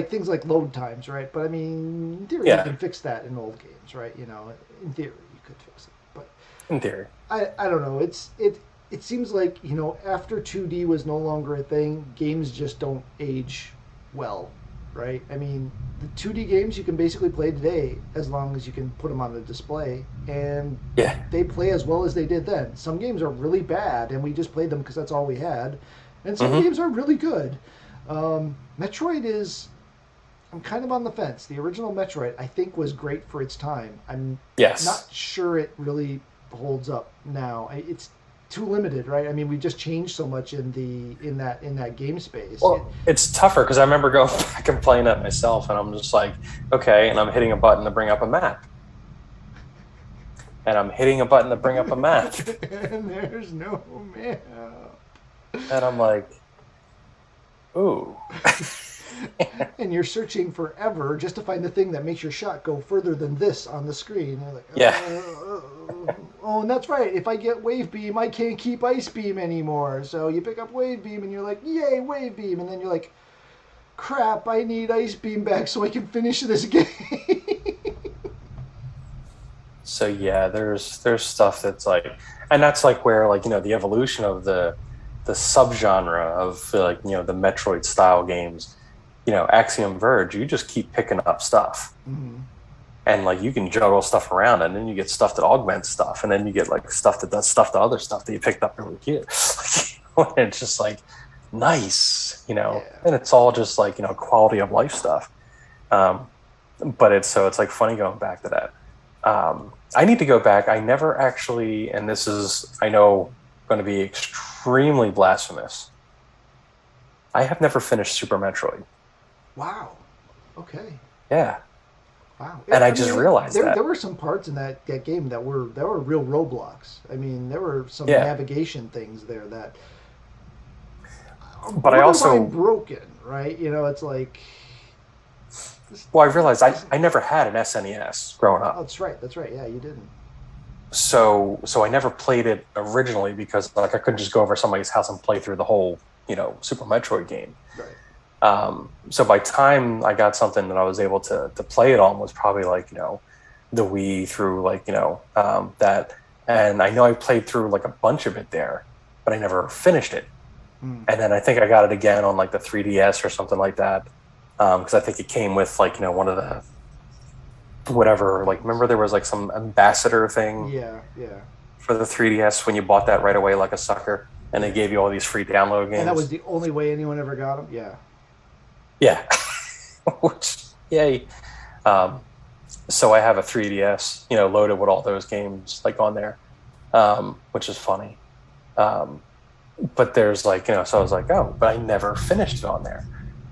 things like load times, right? But in theory, you can fix that in old games, right? In theory, you could fix it. But in theory, I don't know. It seems like, after 2D was no longer a thing, games just don't age well, right? The 2D games you can basically play today as long as you can put them on the display, and they play as well as they did then. Some games are really bad, and we just played them because that's all we had, and some games are really good. Metroid is... I'm kind of on the fence. The original Metroid, I think, was great for its time. I'm not sure it really holds up now. It's too limited, right? We just changed so much in that game space. Well, it's tougher because I remember going back and playing it myself, and I'm just like, okay, and I'm hitting a button to bring up a map. And I'm hitting a button to bring up a map. And there's no map. And I'm like, ooh. And you're searching forever just to find the thing that makes your shot go further than this on the screen. You're like, oh, and that's right. If I get Wave Beam, I can't keep Ice Beam anymore. So you pick up Wave Beam, and you're like, yay, Wave Beam. And then you're like, crap, I need Ice Beam back so I can finish this game. So yeah, there's stuff that's like, and that's like where the evolution of the subgenre of the Metroid style games. Axiom Verge, you just keep picking up stuff. Mm-hmm. And you can juggle stuff around, and then you get stuff that augments stuff, and then you get stuff that does stuff to other stuff that you picked up over here. And it's just nice, and it's all just quality of life stuff. But it's funny going back to that. I need to go back. I never actually, and this is, I know, going to be extremely blasphemous. I have never finished Super Metroid. Wow. Okay. Yeah. Wow. And I just realized that there were some parts in that game that were real roadblocks. There were some navigation things there that. But I also broken, right? It's like. Well, I realized I never had an SNES growing up. Oh, that's right. Yeah, you didn't. So I never played it originally because I couldn't just go over to somebody's house and play through the whole Super Metroid game. Right. So by time I got something that I was able to play it on was probably the Wii through that, and I know I played through a bunch of it there, but I never finished it. And then I think I got it again on the 3DS or something like that, because I think it came with one of the whatever, remember there was some ambassador thing for the 3DS when you bought that right away like a sucker, and they gave you all these free download games, and that was the only way anyone ever got them. Yeah. Which, yay. So I have a 3DS, loaded with all those games on there, which is funny. But there's so I was like, oh, but I never finished it on there.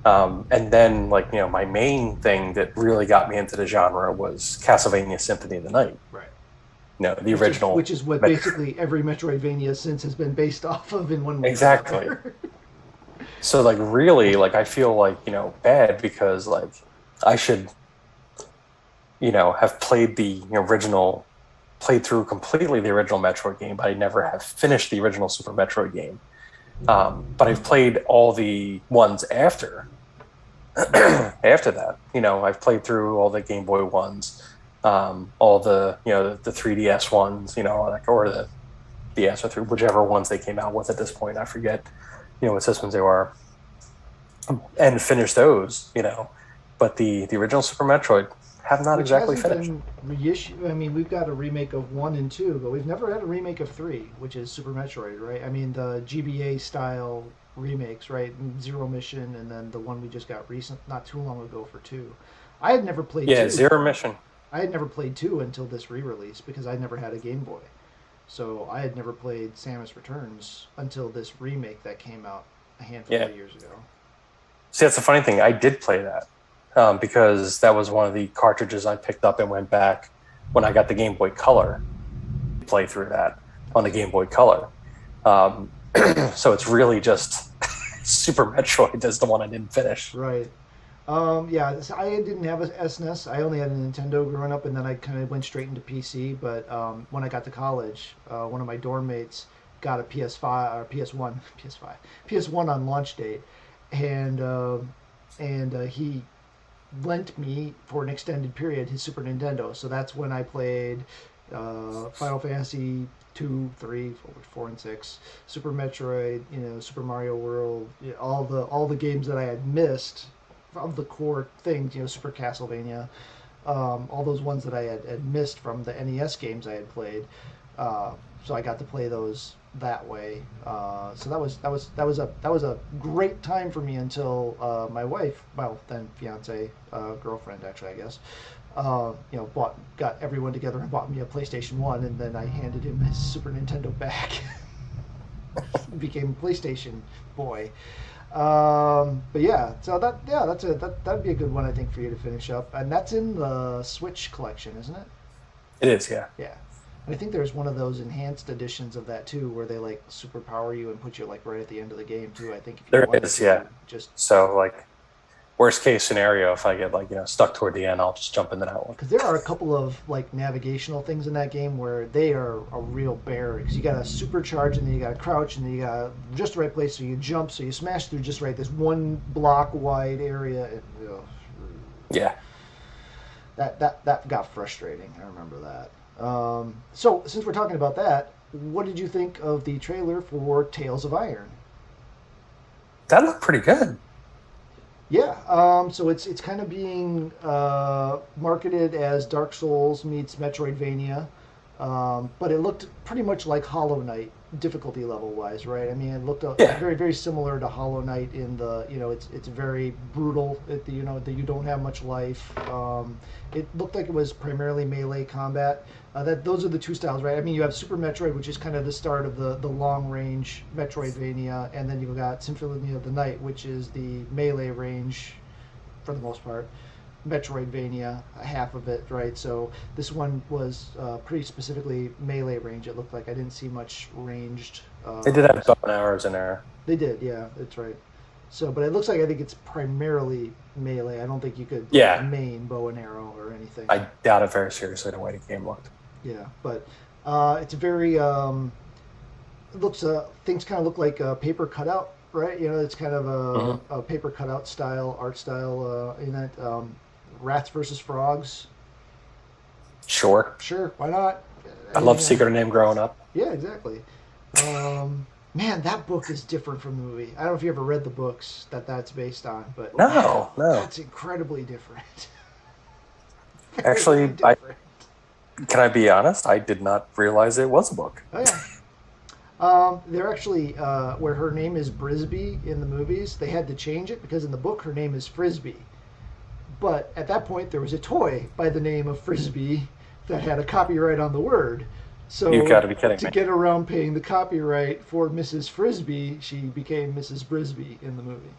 And then my main thing that really got me into the genre was Castlevania Symphony of the Night. Right. The original. Which is what basically every Metroidvania since has been based off of in one way. Exactly. So really I feel bad because I should have played played through completely the original Metroid game, but I never have finished the original Super Metroid game. But I've played all the ones after that. I've played through all the Game Boy ones, all the the 3DS ones, or the DS or through whichever ones they came out with at this point. I forget what systems they were, and finish those, but the original Super Metroid have not which exactly hasn't finished. been reissued. I mean, we've got a remake of 1 and 2, but we've never had a remake of 3, which is Super Metroid, right? I mean, the GBA style remakes, right? Zero Mission, and then the one we just got not too long ago for 2. I had never played Yeah, 2. Zero Mission. I had never played 2 until this re-release because I never had a Game Boy. So I had never played Samus Returns until this remake that came out a handful Yeah. of years ago. See, that's the funny thing. I did play that because that was one of the cartridges I picked up and went back when I got the Game Boy Color. Play through that on the Game Boy Color. So it's really just Super Metroid is the one I didn't finish. Right. Yeah, so I didn't have a SNES. I only had a Nintendo growing up, and then I kind of went straight into PC. But when I got to college, one of my dorm mates got a PS5 or PS1, PS1 on launch date, and he lent me for an extended period his Super Nintendo. So that's when I played Final Fantasy 2, 3, 4, and 6, Super Metroid, Super Mario World, all the games that I had missed of the core things, Super Castlevania, all those ones that I had missed from the NES games I had played. So I got to play those that way. So that was a great time for me until my wife, well then fiance, girlfriend actually I guess, got everyone together and bought me a PlayStation 1, and then I handed him his Super Nintendo back. Became a PlayStation boy. But yeah, so that'd be a good one I think for you to finish up, and that's in the Switch collection, isn't it? It is, yeah. Yeah. And I think there's one of those enhanced editions of that too, where they like superpower you and put you like right at the end of the game too. I think if you There wanted is, to, yeah. Just So like, worst case scenario, if I get stuck toward the end, I'll just jump into that one. because there are a couple of like navigational things in that game where they are a real bear. Because you got to supercharge, and then you got to crouch, and then you got just the right place, so you jump, so you smash through just right this one block wide area. And, Yeah. That got frustrating. I remember that. So since we're talking about that, what did you think of the trailer for Tales of Iron? That looked pretty good. Yeah, so it's kind of being marketed as Dark Souls meets Metroidvania, but it looked pretty much like Hollow Knight, difficulty level wise, right? I mean, it looked very very similar to Hollow Knight in the it's very brutal. That you don't have much life. It looked like it was primarily melee combat. Those are the two styles, right? I mean, you have Super Metroid, which is kind of the start of the long range Metroidvania, and then you've got Symphony of the Night, which is the melee range, for the most part, Metroidvania, half of it, right? So this one was pretty specifically melee range. It looked like I didn't see much ranged. They did have bow and arrows in there. They did, yeah, that's right. So, but it looks like I think it's primarily melee. I don't think you could main bow and arrow or anything. I doubt it very seriously the way the game looked. Yeah, but it's a very it looks things kind of look like a paper cutout, right? It's kind of a paper cutout style art style in that. Rats versus Frogs. Sure, why not? I loved Secret of Name growing up. Yeah, exactly. Man, that book is different from the movie. I don't know if you ever read the books that's based on, but No. That's incredibly different. Actually, can I be honest? I did not realize it was a book. Oh yeah. They're actually where her name is Brisby in the movies. They had to change it because in the book her name is Frisbee. But at that point there was a toy by the name of Frisbee that had a copyright on the word. So You've got to be kidding to me. get around paying the copyright for Mrs. Frisbee, she became Mrs. Brisby in the movie.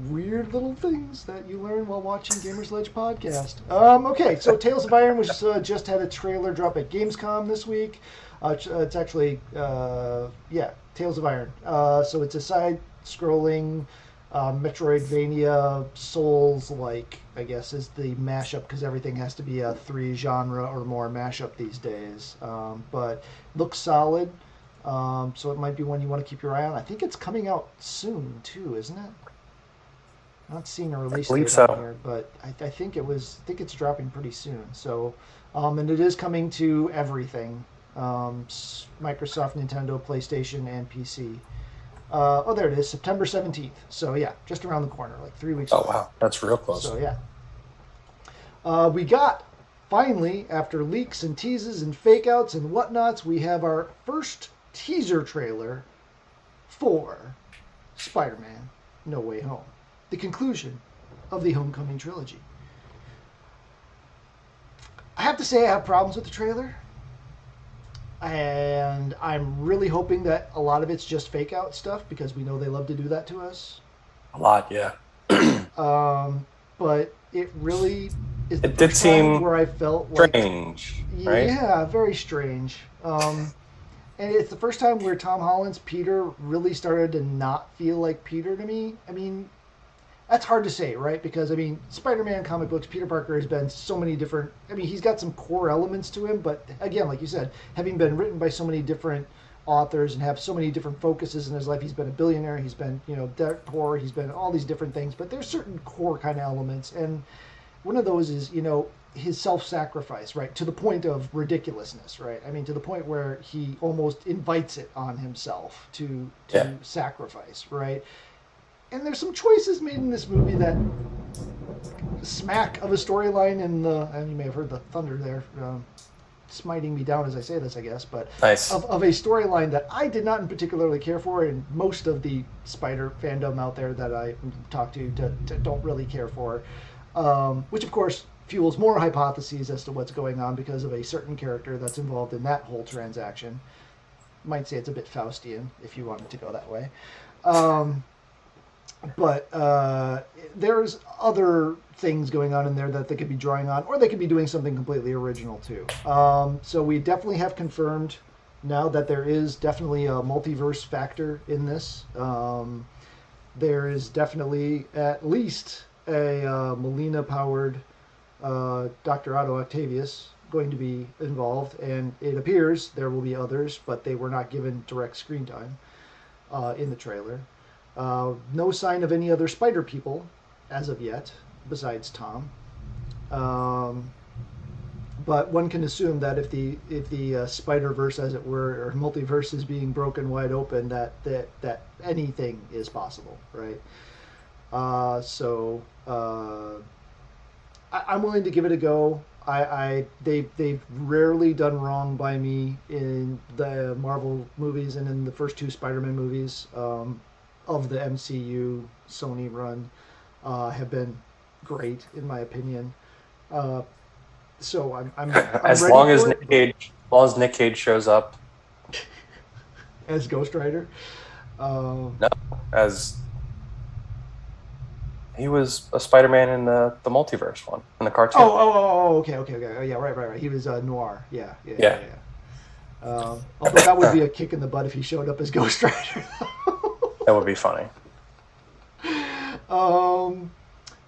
Weird little things that you learn while watching Gamersledge podcast. Okay, so Tales of Iron was just had a trailer drop at Gamescom this week. It's actually, Tales of Iron. So it's a side-scrolling Metroidvania Souls-like, I guess, is the mashup, because everything has to be a 3-genre or more mashup these days. But looks solid, so it might be one you want to keep your eye on. I think it's coming out soon, too, isn't it? Not seeing a release date on here, but I think it's dropping pretty soon. So, and it is coming to everything: Microsoft, Nintendo, PlayStation, and PC. There it is, September 17th. So yeah, just around the corner, like 3 weeks. Oh away. wow, that's real close. So yeah. We got, finally, after leaks and teases and fake outs and whatnots, we have our first teaser trailer for Spider-Man No Way Home, the conclusion of the Homecoming trilogy. I have to say I have problems with the trailer, and I'm really hoping that a lot of it's just fake out stuff, because we know they love to do that to us. A lot, yeah. But it really is the It did first time seem where I felt like, strange, right? yeah, very strange. And it's the first time where Tom Holland's Peter really started to not feel like Peter to me. I mean, that's hard to say, right? Because, I mean, Spider-Man comic books, Peter Parker has been so many different... I mean, he's got some core elements to him, but again, like you said, having been written by so many different authors and have so many different focuses in his life, he's been a billionaire, he's been, dirt poor, he's been all these different things, but there's certain core kind of elements, and one of those is, his self-sacrifice, right? To the point of ridiculousness, right? I mean, to the point where he almost invites it on himself to sacrifice, right? And there's some choices made in this movie that smack of a storyline and you may have heard the thunder there, smiting me down as I say this, I guess, but nice. of a storyline that I did not particularly care for, and most of the Spider fandom out there that I talk to don't really care for, which of course fuels more hypotheses as to what's going on because of a certain character that's involved in that whole transaction. Might say it's a bit Faustian if you wanted to go that way. But there's other things going on in there that they could be drawing on, or they could be doing something completely original too. So we definitely have confirmed now that there is definitely a multiverse factor in this. There is definitely at least a Molina-powered Dr. Otto Octavius going to be involved, and it appears there will be others, but they were not given direct screen time in the trailer. No sign of any other spider people as of yet, besides Tom. But one can assume that if the Spider-Verse, as it were, or multiverse is being broken wide open, that anything is possible, right? I'm willing to give it a go. They've rarely done wrong by me in the Marvel movies and in the first two Spider-Man movies of the MCU Sony run, have been great in my opinion. So I'm as ready long for as it, Nick Cage shows up as Ghost Rider. No, as he was a Spider-Man in the multiverse one in the cartoon. Okay. Oh, yeah, right. He was Noir. Yeah. Although that would be a kick in the butt if he showed up as Ghost Rider. That would be funny.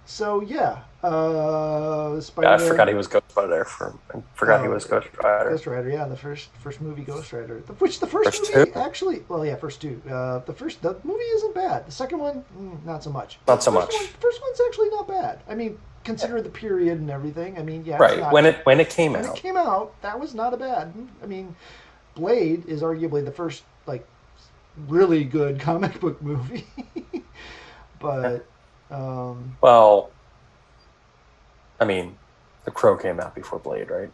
So yeah, Spider-Man. I forgot he was Ghost Rider. He was Ghost Rider. Ghost Rider, yeah, the first movie Ghost Rider. The first movie two? actually, well, yeah, first two. The movie isn't bad. The second one, not so much. Not so much. First one's actually not bad. I mean, consider the period and everything. I mean, yeah, right. It's not, when it came when out. it came out, that was not a bad. I mean, Blade is arguably the first really good comic book movie, but. Well, I mean, The Crow came out before Blade, right?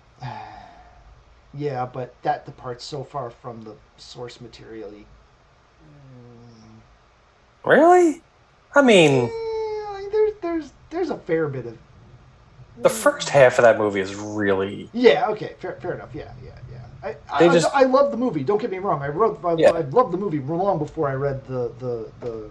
Yeah, but that departs so far from the source material. Really? I mean, there's a fair bit of. The first half of that movie is really. Yeah. Okay. Fair enough. Yeah. I love the movie. Don't get me wrong. I loved the movie long before I read the.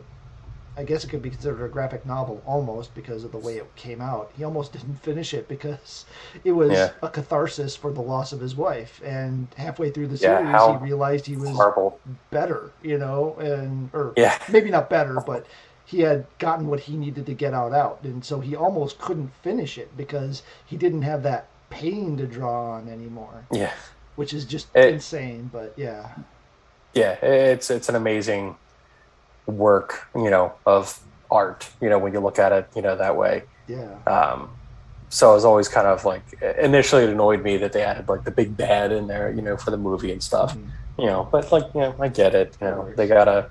I guess it could be considered a graphic novel almost because of the way it came out. He almost didn't finish it because it was a catharsis for the loss of his wife. And halfway through the series, he realized he was better, or maybe not better, but he had gotten what he needed to get out. And so he almost couldn't finish it because he didn't have that pain to draw on anymore. Yeah. Which is just insane, but yeah. Yeah, it's an amazing work, of art, when you look at it, that way. Yeah. So I was always kind of initially it annoyed me that they added the big bad in there, for the movie and stuff, but I get it. They gotta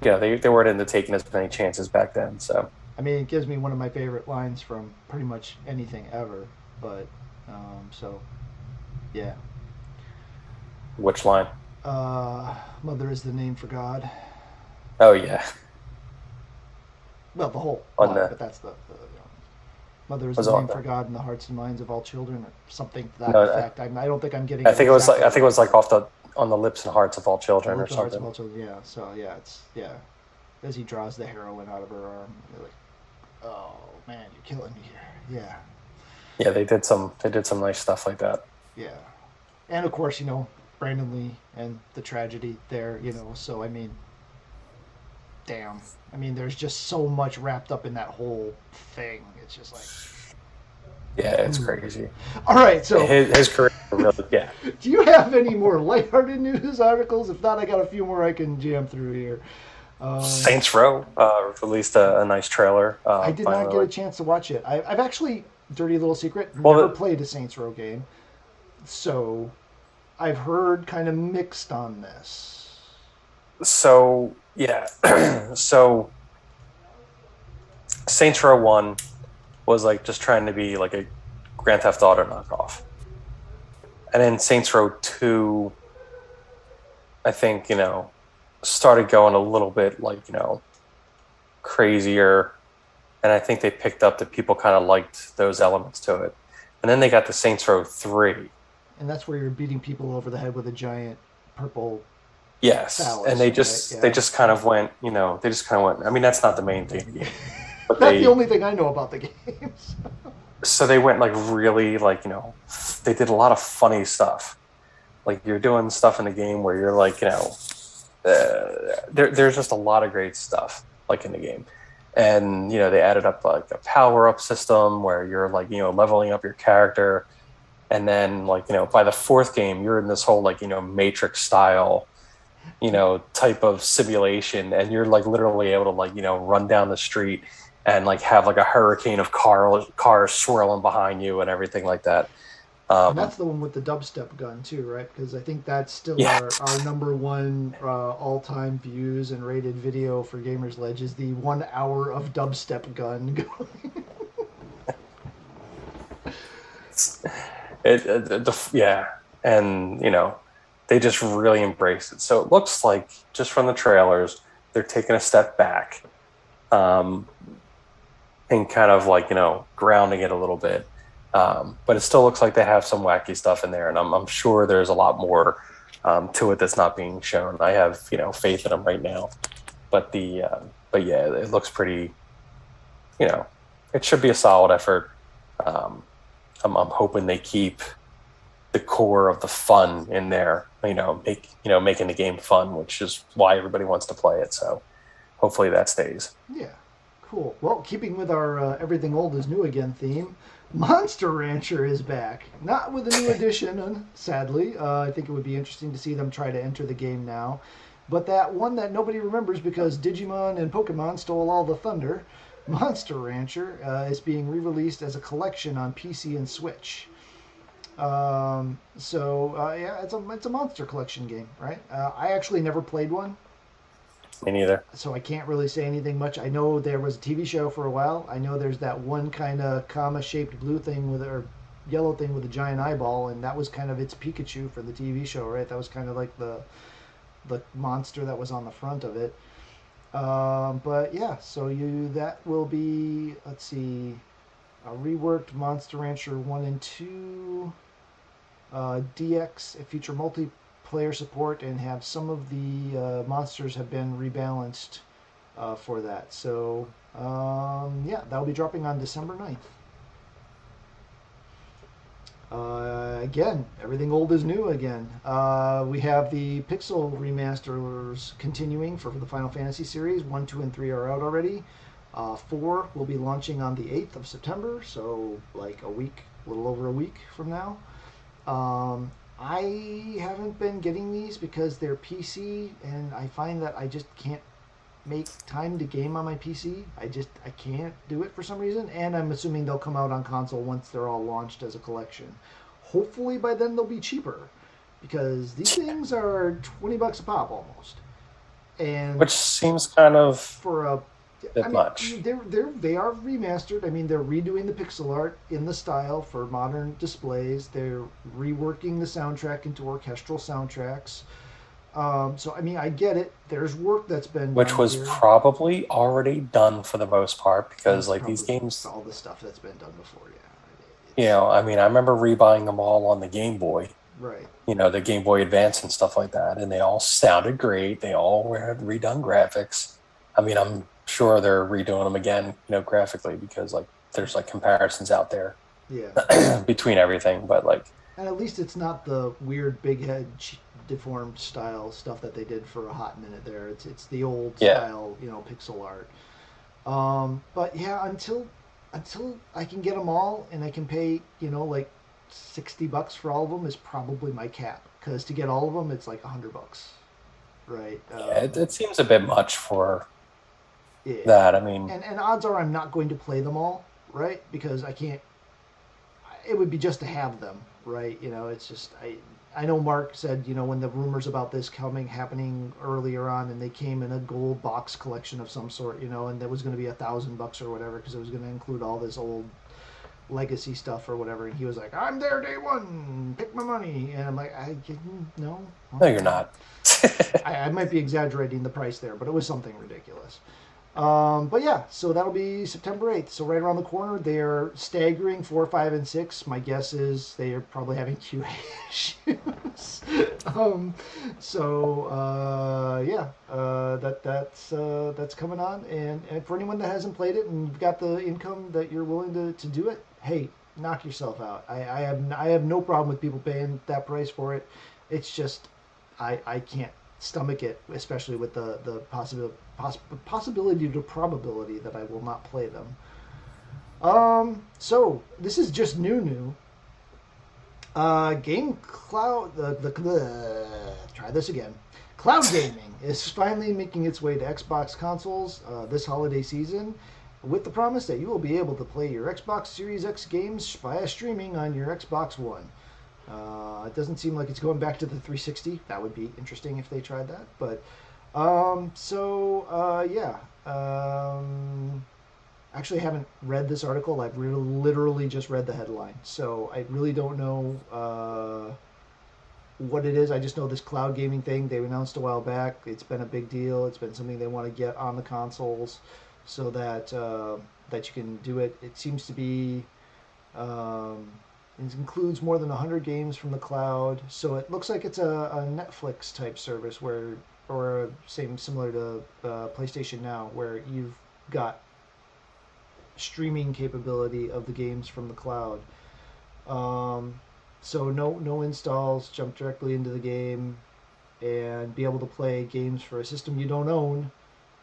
they weren't into taking as many chances back then. So I mean, it gives me one of my favorite lines from pretty much anything ever. But so yeah, which line? Mother is the name for God. Oh yeah, Well, the whole on line, the but that's the Mother is was the on name for the God in the hearts and minds of all children, or something to that no. effect. I don't think I'm getting. I It think it was like exactly I think it right, was like but off the on the lips and hearts of all the children or lips and hearts of something. all children. Yeah. So yeah, it's yeah. As he draws the heroin out of her arm, you're like, oh man, you're killing me here. Yeah. Yeah, they did some nice stuff like that. Yeah. And of course, Brandon Lee and the tragedy there, so I mean, damn. I mean, there's just so much wrapped up in that whole thing. It's just like, Yeah, it's crazy. all right, so His career really, yeah. do you have any more lighthearted news articles? If not, I got a few more I can jam through here. Saints Row released a nice trailer. I did not get a finally. chance to watch it. I've actually, dirty little secret, Well, never played a Saints Row game. So I've heard kind of mixed on this. So yeah, so Saints Row 1 was like just trying to be like a Grand Theft Auto knockoff, and then Saints Row 2, I think started going a little bit like crazier, and I think they picked up that people kind of liked those elements to it, and then they got the Saints Row 3. And that's where you're beating people over the head with a giant purple Yes, phallus. and they right? just Yeah. they just kind of went, they just kind of went. I mean, that's not the main thing, but That's they the only thing I know about the games. so they went like really like they did a lot of funny stuff. Like you're doing stuff in the game where you're like there's just a lot of great stuff like in the game, and they added up like a power up system where you're like leveling up your character, and then like by the fourth game you're in this whole like Matrix style type of simulation, and you're like literally able to like run down the street and like have like a hurricane of cars swirling behind you and everything like that. And that's the one with the dubstep gun too, right? Because I think that's still Yeah. our number one all-time views and rated video for Gamersledge is the 1 hour of dubstep gun going. Yeah, and they just really embrace it. So it looks like just from the trailers they're taking a step back, and kind of like grounding it a little bit. But it still looks like they have some wacky stuff in there, and I'm sure there's a lot more to it that's not being shown. I have faith in them right now, but but yeah, it looks pretty. It should be a solid effort. I'm hoping they keep the core of the fun in there. Making the game fun, which is why everybody wants to play it. So hopefully that stays. Yeah, cool. Well, keeping with our everything old is new again theme, Monster Rancher is back. Not with a new edition, sadly. I think it would be interesting to see them try to enter the game now. But that one that nobody remembers because Digimon and Pokemon stole all the thunder, Monster Rancher, is being re-released as a collection on PC and Switch. Yeah, it's a monster collection game, right? I actually never played one, Me neither. so I can't really say anything much. I know there was a TV show for a while. I know there's that one kind of comma-shaped blue thing or yellow thing with a giant eyeball, and that was kind of its Pikachu for the TV show, right? That was kind of like the monster that was on the front of it. But yeah, so that will be, let's see, a reworked Monster Rancher 1 and 2, DX, feature multiplayer support, and have some of the monsters have been rebalanced for that. So yeah, that'll be dropping on December 9th. Again, everything old is new again. We have the Pixel remasters continuing for the Final Fantasy series. 1, 2, and 3 are out already. 4 will be launching on the 8th of September, so like a little over a week from now. I haven't been getting these because they're PC, and I find that I just can't make time to game on my PC. I can't do it for some reason, and I'm assuming they'll come out on console once they're all launched as a collection. Hopefully by then they'll be cheaper, because these things are $20 a pop almost. and Which seems kind of for a bit I mean, much. they are remastered. I mean, they're redoing the pixel art in the style for modern displays. They're reworking the soundtrack into orchestral soundtracks. So I mean, I get it. There's work that's been Which done was here. probably already done for the most part because That's like these probably games, all the stuff that's been done before. Yeah, I mean, I remember rebuying them all on the Game Boy, right. the Game Boy Advance and stuff like that, and they all sounded great. They all had redone graphics. I mean, I'm sure they're redoing them again, graphically because like there's like comparisons out there Yeah, between everything, but like and at least it's not the weird big head deformed style stuff that they did for a hot minute there. It's the old yeah, style, pixel art. But yeah, until I can get them all and I can pay, like $60 for all of them is probably my cap. Because to get all of them, it's like $100, right? yeah, it seems a bit much for Yeah, that. I mean, and odds are I'm not going to play them all, right? Because I can't. It would be just to have them, right? It's just I know Mark said, when the rumors about this happening earlier on, and they came in a gold box collection of some sort, and that was going to be $1,000 or whatever because it was going to include all this old legacy stuff or whatever. And he was like, "I'm there day one, pick my money," and I'm like, "I didn't know." no, you're not. I might be exaggerating the price there, but it was something ridiculous. But yeah, so that'll be September 8th. So right around the corner. They're staggering 4, 5, and 6. My guess is they are probably having QA issues. Yeah, that's coming on. And for anyone that hasn't played it and you've got the income that you're willing to do it, hey, knock yourself out. I have no problem with people paying that price for it. It's just I can't stomach it, especially with the possibility to probability that I will not play them. So this is just new. Game Cloud try this again. Cloud gaming is finally making its way to Xbox consoles this holiday season, with the promise that you will be able to play your Xbox Series X games via streaming on your Xbox One. It doesn't seem like it's going back to the 360. That would be interesting if they tried that. But yeah. Actually, I haven't read this article. I've literally just read the headline, so I really don't know what it is. I just know this cloud gaming thing they announced a while back. It's been a big deal. It's been something they want to get on the consoles so that you can do it. It seems to be. It includes more than 100 games from the cloud, so it looks like it's a Netflix type service or similar to PlayStation Now, where you've got streaming capability of the games from the cloud. So no installs, jump directly into the game, and be able to play games for a system you don't own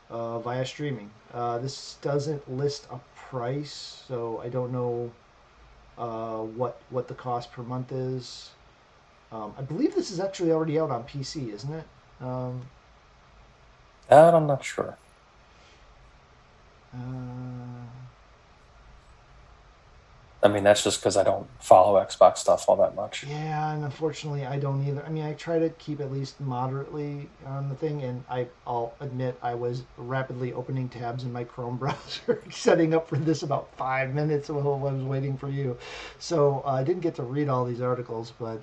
via streaming. This doesn't list a price, so I don't know what the cost per month is. I believe this is actually already out on PC, isn't it? That I'm not sure. Uh, I mean, that's just because I don't follow Xbox stuff all that much. yeah, and unfortunately, I don't either. I mean, I try to keep at least moderately on the thing, and I'll admit I was rapidly opening tabs in my Chrome browser, setting up for this about 5 minutes while I was waiting for you. So I didn't get to read all these articles, but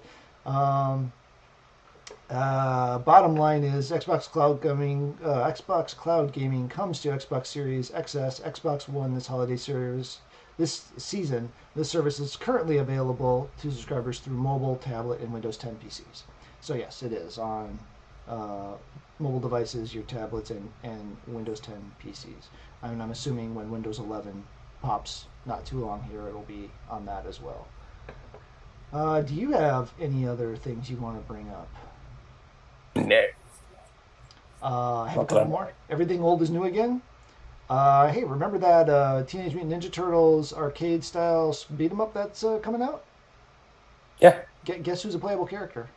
bottom line is Xbox Cloud Gaming comes to Xbox Series XS, Xbox One this holiday series. This season, this service is currently available to subscribers through mobile, tablet, and Windows 10 PCs. So yes, it is on mobile devices, your tablets, and Windows 10 PCs. I'm assuming when Windows 11 pops not too long here, it'll be on that as well. Do you have any other things you want to bring up? No. I have a couple more. Everything old is new again. Hey, remember that Teenage Mutant Ninja Turtles arcade style beat 'em up that's coming out? Yeah. Guess who's a playable character?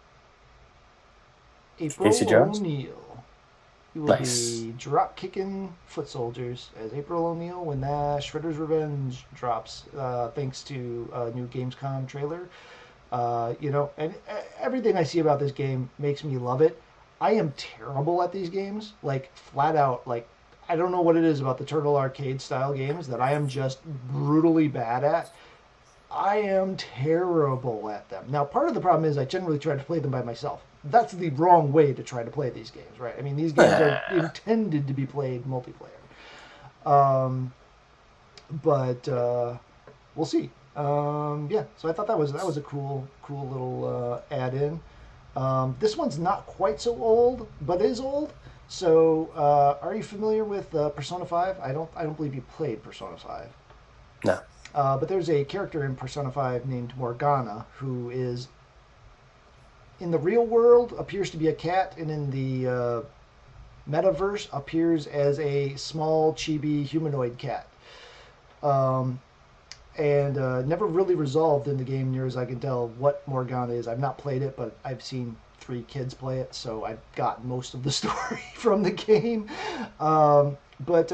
April Casey Jones? O'Neil. You will Nice. be drop kicking foot soldiers as April O'Neil when that Shredder's Revenge drops, thanks to a new Gamescom trailer. And everything I see about this game makes me love it. I am terrible at these games, like flat out. Like I don't know what it is about the Turtle Arcade style games that I am just brutally bad at. I am terrible at them. Now, part of the problem is I generally try to play them by myself. That's the wrong way to try to play these games, right? I mean, these games are intended to be played multiplayer. But we'll see. Yeah, so I thought that was a cool little add-in. This one's not quite so old, but is old. So, are you familiar with Persona 5? I don't believe you played Persona 5. No. But there's a character in Persona 5 named Morgana who is, in the real world, appears to be a cat, and in the metaverse appears as a small chibi humanoid cat. And never really resolved in the game, near as I can tell, what Morgana is. I've not played it, but I've seen 3 kids play it, so I've got most of the story from the game. But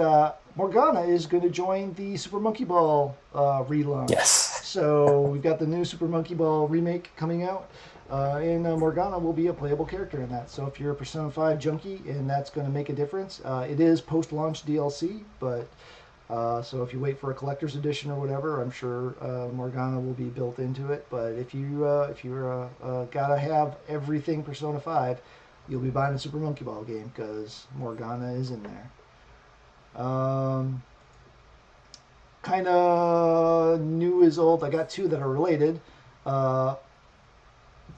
Morgana is going to join the Super Monkey Ball relaunch. Yes. So we've got the new Super Monkey Ball remake coming out, and Morgana will be a playable character in that. So if you're a Persona 5 junkie and that's going to make a difference, it is post-launch DLC, but so if you wait for a collector's edition or whatever, I'm sure Morgana will be built into it. But if you're gotta have everything Persona 5, you'll be buying a Super Monkey Ball game because Morgana is in there. Kind of new is old. I got 2 that are related.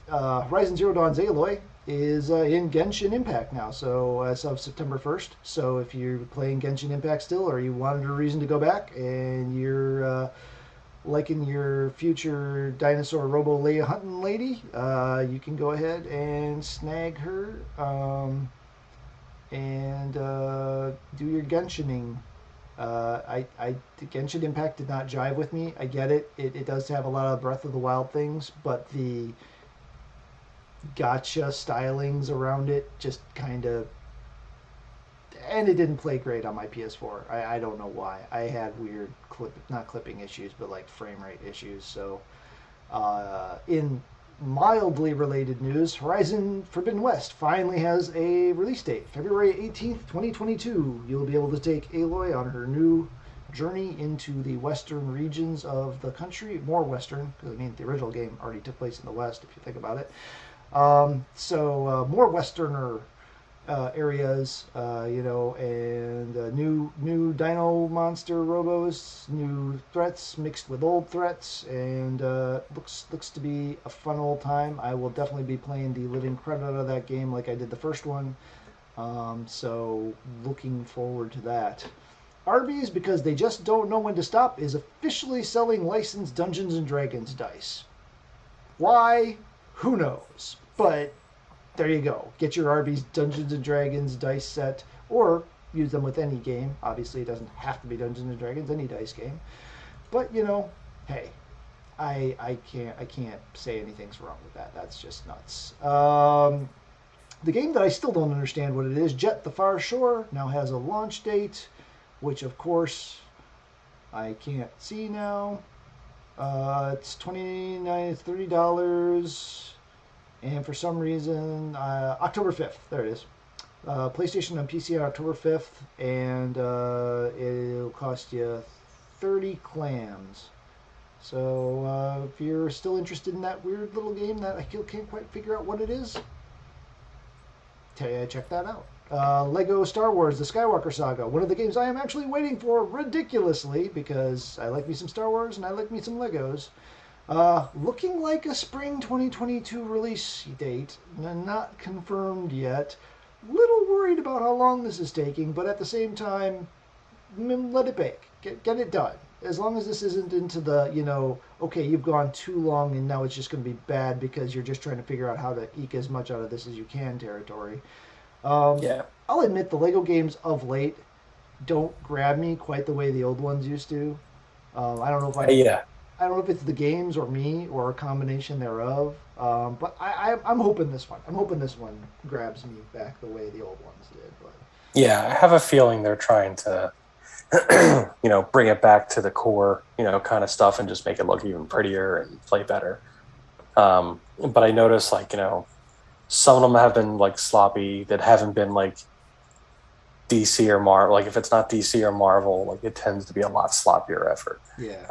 Horizon Zero Dawn's Aloy is in Genshin Impact now, so as of September 1st. So if you're playing Genshin Impact still, or you wanted a reason to go back, and you're liking your future dinosaur robo Leia hunting lady, you can go ahead and snag her and do your Genshining. Genshin Impact did not jive with me. I get it. It does have a lot of Breath of the Wild things, but the gotcha stylings around it just kind of, and it didn't play great on my PS4. I don't know why. I had weird not clipping issues, but like frame rate issues. So in mildly related news, Horizon Forbidden West finally has a release date, February 18th, 2022. You'll be able to take Aloy on her new journey into the western regions of the country, more western, because I mean the original game already took place in the west, if you think about it. So more westerner areas, and new dino monster robos, new threats mixed with old threats, and looks to be a fun old time. I will definitely be playing the living crud out of that game like I did the first one. So looking forward to that. Arby's, because they just don't know when to stop, is officially selling licensed Dungeons and Dragons dice. Why? Who knows? But there you go. Get your Arby's Dungeons and Dragons dice set, or use them with any game. Obviously, it doesn't have to be Dungeons and Dragons, any dice game. But hey, I can't say anything's wrong with that. That's just nuts. The game that I still don't understand what it is, Jet the Far Shore, now has a launch date, which of course I can't see now. It's $29, $30. And for some reason, October 5th, there it is. PlayStation and PC on October 5th, and it'll cost you 30 clams. So if you're still interested in that weird little game that I still can't quite figure out what it is, check that out. Lego Star Wars, the Skywalker Saga, one of the games I am actually waiting for ridiculously, because I like me some Star Wars and I like me some Legos. Looking like a spring 2022 release date, not confirmed yet. Little worried about how long this is taking, but at the same time, let it bake. Get it done. As long as this isn't into the, okay, you've gone too long and now it's just going to be bad because you're just trying to figure out how to eke as much out of this as you can territory. Yeah. I'll admit the Lego games of late don't grab me quite the way the old ones used to. I don't know if I don't know if it's the games or me or a combination thereof, but I'm hoping this one. I'm hoping this one grabs me back the way the old ones did. But yeah, I have a feeling they're trying to, bring it back to the core, kind of stuff and just make it look even prettier and play better. But I noticed, some of them have been like sloppy that haven't been like DC or Marvel. Like if it's not DC or Marvel, like it tends to be a lot sloppier effort. Yeah.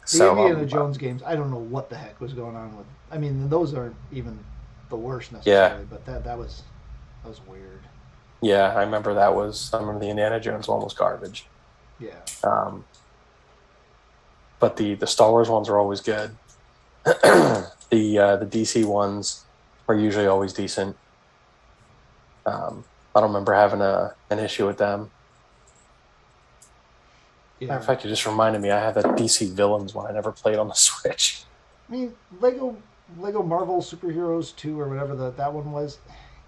So The Indiana Jones games, I don't know what the heck was going on with. I mean, those aren't even the worst necessarily, but that was weird. Yeah, I remember the Indiana Jones one was garbage. Yeah. But the Star Wars ones are always good. The DC ones are usually always decent. I don't remember having an issue with them. Yeah. Matter of fact, you just reminded me I have that DC Villains one I never played on the Switch. I mean, Lego Marvel Superheroes 2 or whatever that one was,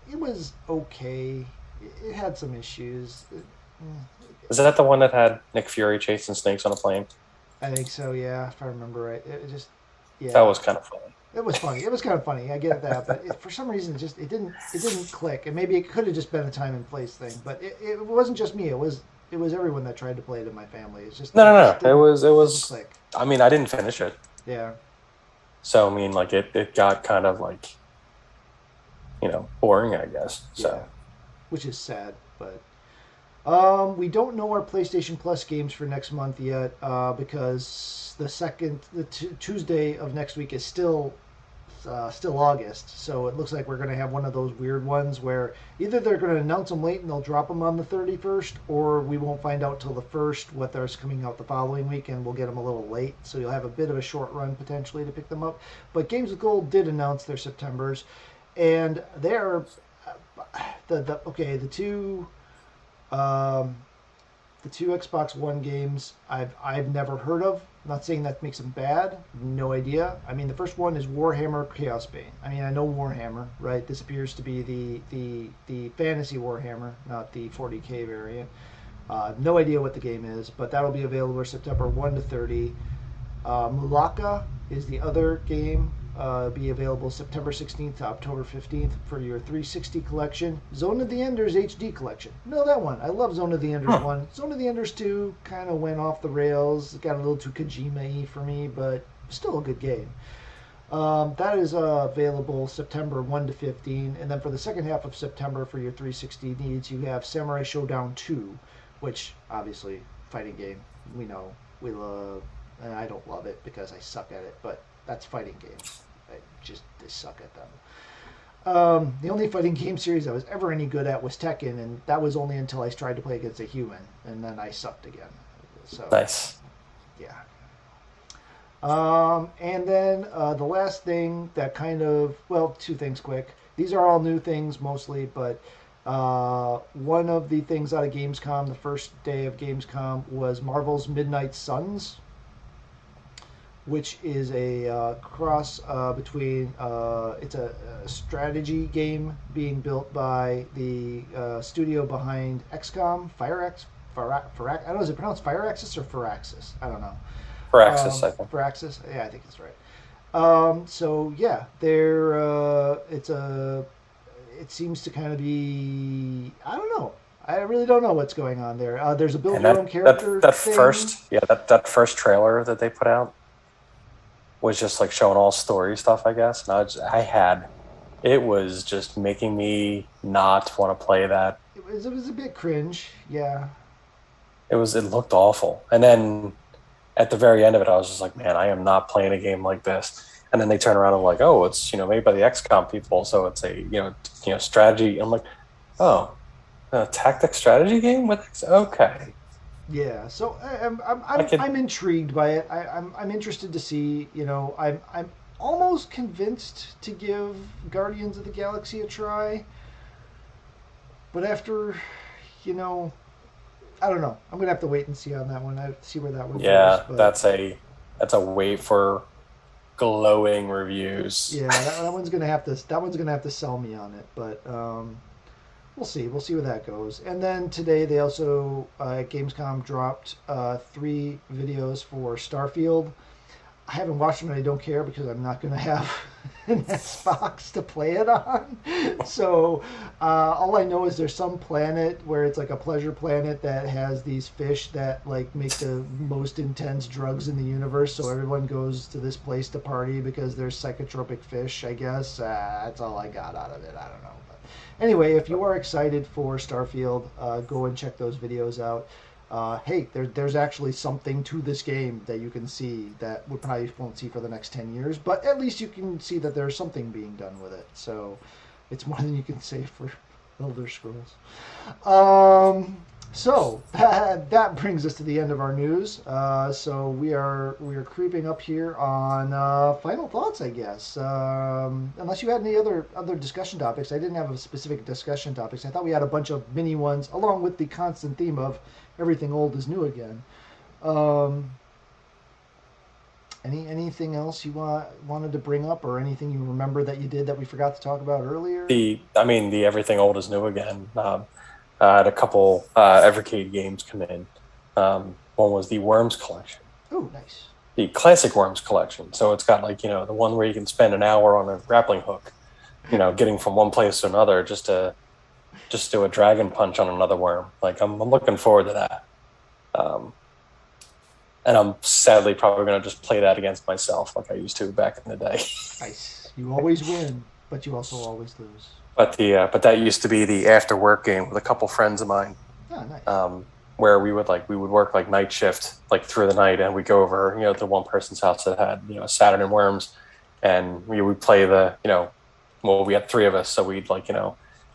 it was okay. It had some issues. Is that the one that had Nick Fury chasing snakes on a plane? I think so, yeah, if I remember right. It just, yeah. That was kind of funny. It was funny. It was kind of funny. I get that, but for some reason, it didn't click. And maybe it could have just been a time and place thing. But it wasn't just me. It was everyone that tried to play it in my family. It's just no. It was click. I mean, I didn't finish it. Yeah. So I mean, like it got kind of like, boring, I guess. So. Yeah. Which is sad, but we don't know our PlayStation Plus games for next month yet because the Tuesday of next week is still August. So it looks like we're going to have one of those weird ones where either they're going to announce them late and they'll drop them on the 31st, or we won't find out till the 1st what there's coming out the following week, and we'll get them a little late. So you'll have a bit of a short run potentially to pick them up. But Games with Gold did announce their Septembers, and they're the two Xbox One games I've never heard of. I'm not saying that makes them bad. No idea. I mean, the first one is Warhammer Chaos Bane. I mean, I know Warhammer, right? This appears to be the fantasy Warhammer, not the 40K variant. No idea what the game is, but that'll be available September 1 to 30. Mulaka is the other game. Be available September 16th to October 15th for your 360 collection. Zone of the Enders HD collection. No, that one. I love Zone of the Enders 1. Zone of the Enders 2 kind of went off the rails. It got a little too Kojima-y for me, but still a good game. That is available September 1 to 15. And then for the second half of September for your 360 needs, you have Samurai Showdown 2, which obviously, fighting game. We know. We love. And I don't love it because I suck at it, but that's fighting games. I suck at them. The only fighting game series I was ever any good at was Tekken, and that was only until I tried to play against a human, and then I sucked again. So nice. Yeah. And then the last thing that two things quick. These are all new things mostly, but one of the things out of Gamescom, the first day of Gamescom, was Marvel's Midnight Suns, which is a cross between it's a strategy game being built by the studio behind XCOM, Firaxis. I don't know, is it pronounced Firaxis or Firaxis? I don't know. Firaxis, I think. Firaxis, yeah, I think that's right. So yeah, it seems to kind of be, I don't know. I really don't know what's going on there. There's a build your own character thing. That first trailer that they put out was just like showing all story stuff, I guess. And it was just making me not want to play that. It was a bit cringe, yeah. It looked awful. And then at the very end of it, I was just like, man, I am not playing a game like this. And then they turn around and like, oh, it's made by the XCOM people, so it's a strategy. I'm like, oh, a tactic strategy game with okay. Yeah, so I'm intrigued by it. I'm interested to see. I'm almost convinced to give Guardians of the Galaxy a try, but after, I don't know. I'm gonna have to wait and see on that one. See where that one goes. Yeah, that's a wait for glowing reviews. Yeah, that one's gonna have to sell me on it, but. We'll see where that goes. And then today they also Gamescom dropped 3 videos for Starfield. I haven't watched them and I don't care because I'm not going to have an Xbox to play it on. So all I know is there's some planet where it's like a pleasure planet that has these fish that like make the most intense drugs in the universe. So everyone goes to this place to party because there's psychotropic fish, I guess. That's all I got out of it. I don't know. But anyway, if you are excited for Starfield, go and check those videos out. Hey, there's actually something to this game that you can see that we probably won't see for the next 10 years, but at least you can see that there's something being done with it. So it's more than you can say for Elder Scrolls. So that brings us to the end of our news. So we are creeping up here on final thoughts, I guess. Unless you had any other discussion topics. I didn't have a specific discussion topics. I thought we had a bunch of mini ones, along with the constant theme of everything old is new again. Anything else you wanted to bring up, or anything you remember that you did that we forgot to talk about earlier? The everything old is new again. I had a couple Evercade games come in. One was the Worms collection. Oh, nice. The classic Worms collection. So it's got like, the one where you can spend an hour on a grappling hook, getting from one place to another just to do a dragon punch on another worm. Like I'm looking forward to that. And I'm sadly probably going to just play that against myself like I used to back in the day. Nice. You always win, but you also always lose. But that used to be the after work game with a couple friends of mine. Oh, nice. Where we would work like night shift like through the night, and we go over to one person's house that had Saturn and Worms, and we would play the we had three of us, so we'd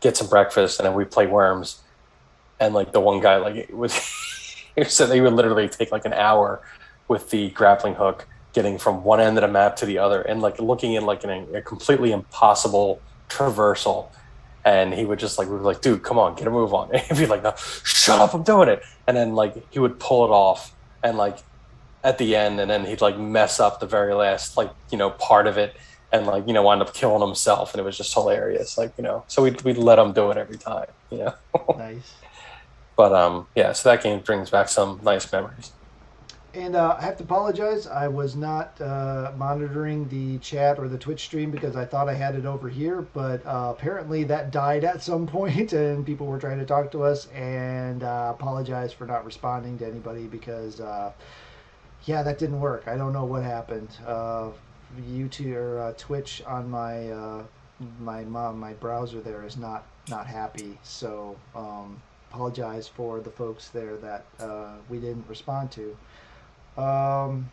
get some breakfast and then we'd play Worms, and like the one guy he said they would literally take like an hour with the grappling hook getting from one end of the map to the other and like looking in like in a completely impossible traversal. And he would just we were like, dude, come on, get a move on. And he'd be like, no, shut up, I'm doing it. And then he would pull it off and at the end, and then he'd mess up the very last part of it and wind up killing himself. And it was just hilarious. So we'd let him do it every time, Nice. But so that game brings back some nice memories. And I have to apologize. I was not monitoring the chat or the Twitch stream because I thought I had it over here, but apparently that died at some point, and people were trying to talk to us. And apologize for not responding to anybody because, that didn't work. I don't know what happened. YouTube or Twitch on my browser there is not happy. So apologize for the folks there that we didn't respond to. And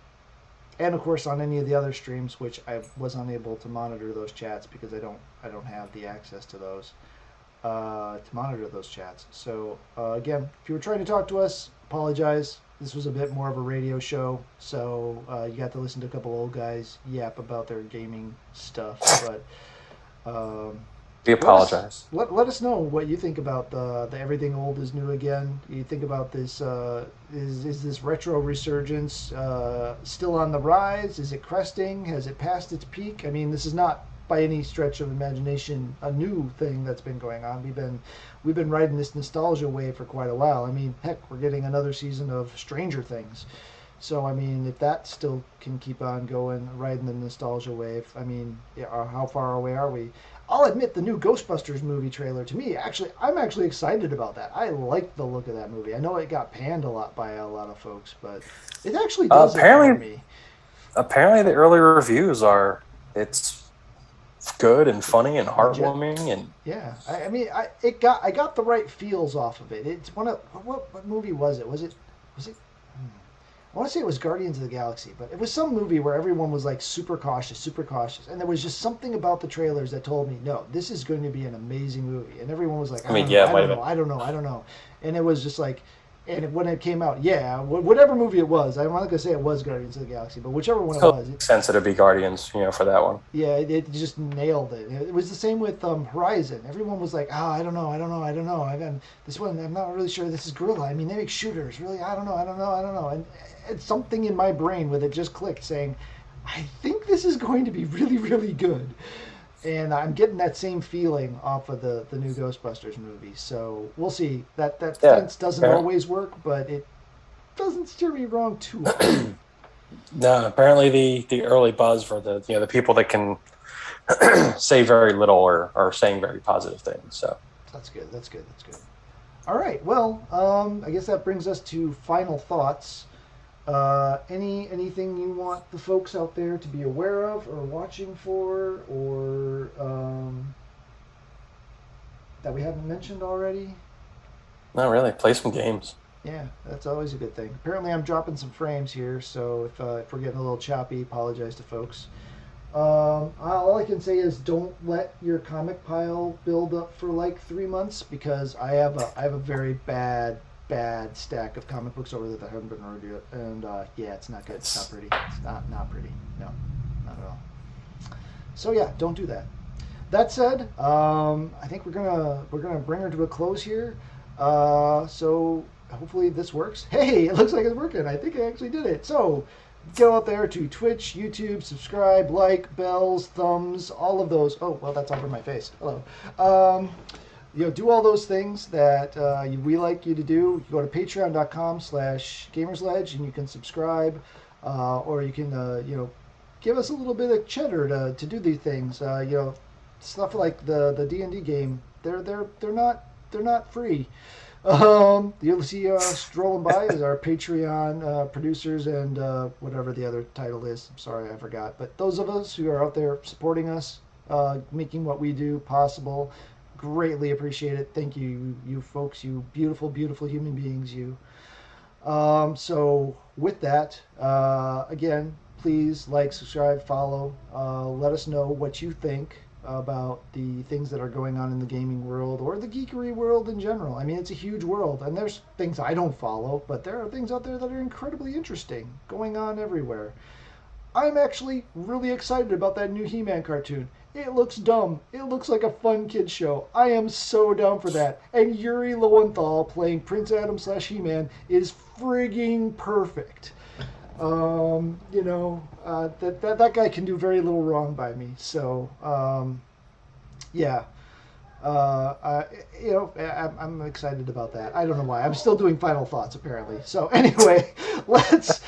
of course on any of the other streams, which I was unable to monitor those chats because I don't have the access to those to monitor those chats. So again, if you were trying to talk to us, apologize. This was a bit more of a radio show, so you got to listen to a couple old guys yap about their gaming stuff. But we apologize. Let us know what you think about the everything old is new again. You think about this? Is this retro resurgence still on the rise? Is it cresting? Has it passed its peak? I mean, this is not by any stretch of imagination a new thing that's been going on. We've been riding this nostalgia wave for quite a while. I mean, heck, we're getting another season of Stranger Things. So, I mean, if that still can keep on going, riding the nostalgia wave, I mean, how far away are we? I'll admit the new Ghostbusters movie trailer, to me, I'm actually excited about that. I like the look of that movie. I know it got panned a lot by a lot of folks, but it actually does for me. Apparently the early reviews are, it's good and funny and heartwarming. And yeah, I got the right feels off of it. It's one of, what movie was it? Was it I want to say it was Guardians of the Galaxy, but it was some movie where everyone was super cautious, and there was just something about the trailers that told me, no, this is going to be an amazing movie, and everyone was like, I don't know, and it was just and when it came out, whatever movie it was, I'm not going to say it was Guardians of the Galaxy, but whichever one it was. It sense to be Guardians, for that one. Yeah, it just nailed it. It was the same with Horizon. Everyone was like, I don't know. This one, I'm not really sure this is Guerrilla. I mean, they make shooters. Really, I don't know. And it's something in my brain with it just clicked saying, I think this is going to be really, really good. And I'm getting that same feeling off of the new Ghostbusters movie. So we'll see. That sense doesn't always work, but it doesn't steer me wrong too often. No, apparently the early buzz for the the people that can say very little or saying very positive things. So That's good. That's good. That's good. All right. Well, I guess that brings us to final thoughts. Anything you want the folks out there to be aware of or watching for, or that we haven't mentioned already? not really. Play some games. Yeah, that's always a good thing. Apparently, I'm dropping some frames here, so if we're getting a little choppy, apologize to folks. All I can say is don't let your comic pile build up for like 3 months, because I have a very bad stack of comic books over there that haven't been read yet, and yeah, it's not good. It's not pretty. It's not pretty. No, not at all. So yeah, don't do that. That said, I think we're gonna bring her to a close here. So hopefully this works. Hey, it looks like it's working. I think I actually did it. So go out there to Twitch, YouTube, subscribe, like, bells, thumbs, all of those. Oh, well, that's over my face. Hello. Do all those things that we like you to do. You go to patreon.com/Gamersledge and you can subscribe, or you can, give us a little bit of cheddar to do these things. Stuff like the D&D game. They're not free. You'll see strolling by is our Patreon producers and whatever the other title is. I'm sorry, I forgot. But those of us who are out there supporting us, making what we do possible, greatly appreciate it. Thank you, you folks, you beautiful, beautiful human beings, you. So with that, again, please like, subscribe, follow. Let us know what you think about the things that are going on in the gaming world or the geekery world in general. I mean, it's a huge world, and there's things I don't follow, but there are things out there that are incredibly interesting going on everywhere. I'm actually really excited about that new He-Man cartoon. It looks dumb. It looks like a fun kid's show. I am so down for that. And Yuri Lowenthal playing Prince Adam / He-Man is frigging perfect. That guy can do very little wrong by me. So, yeah. I'm excited about that. I don't know why. I'm still doing final thoughts apparently. So anyway, let's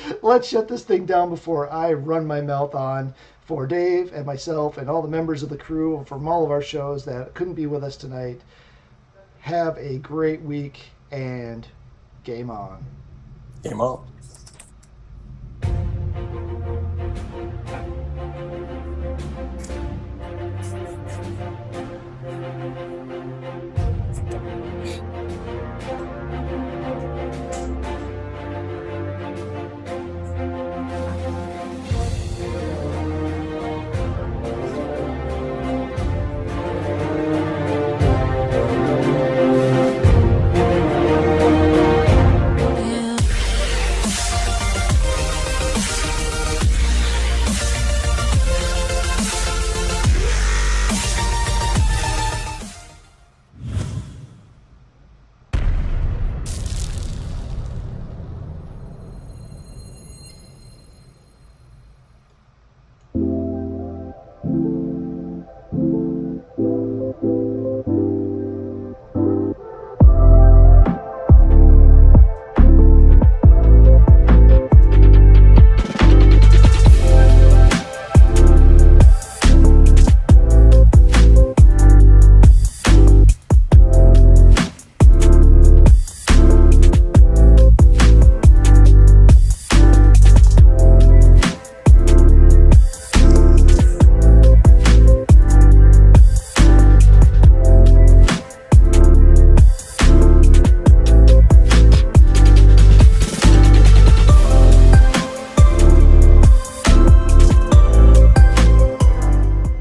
shut this thing down before I run my mouth on for Dave and myself and all the members of the crew from all of our shows that couldn't be with us tonight. Have a great week and game on. Game on.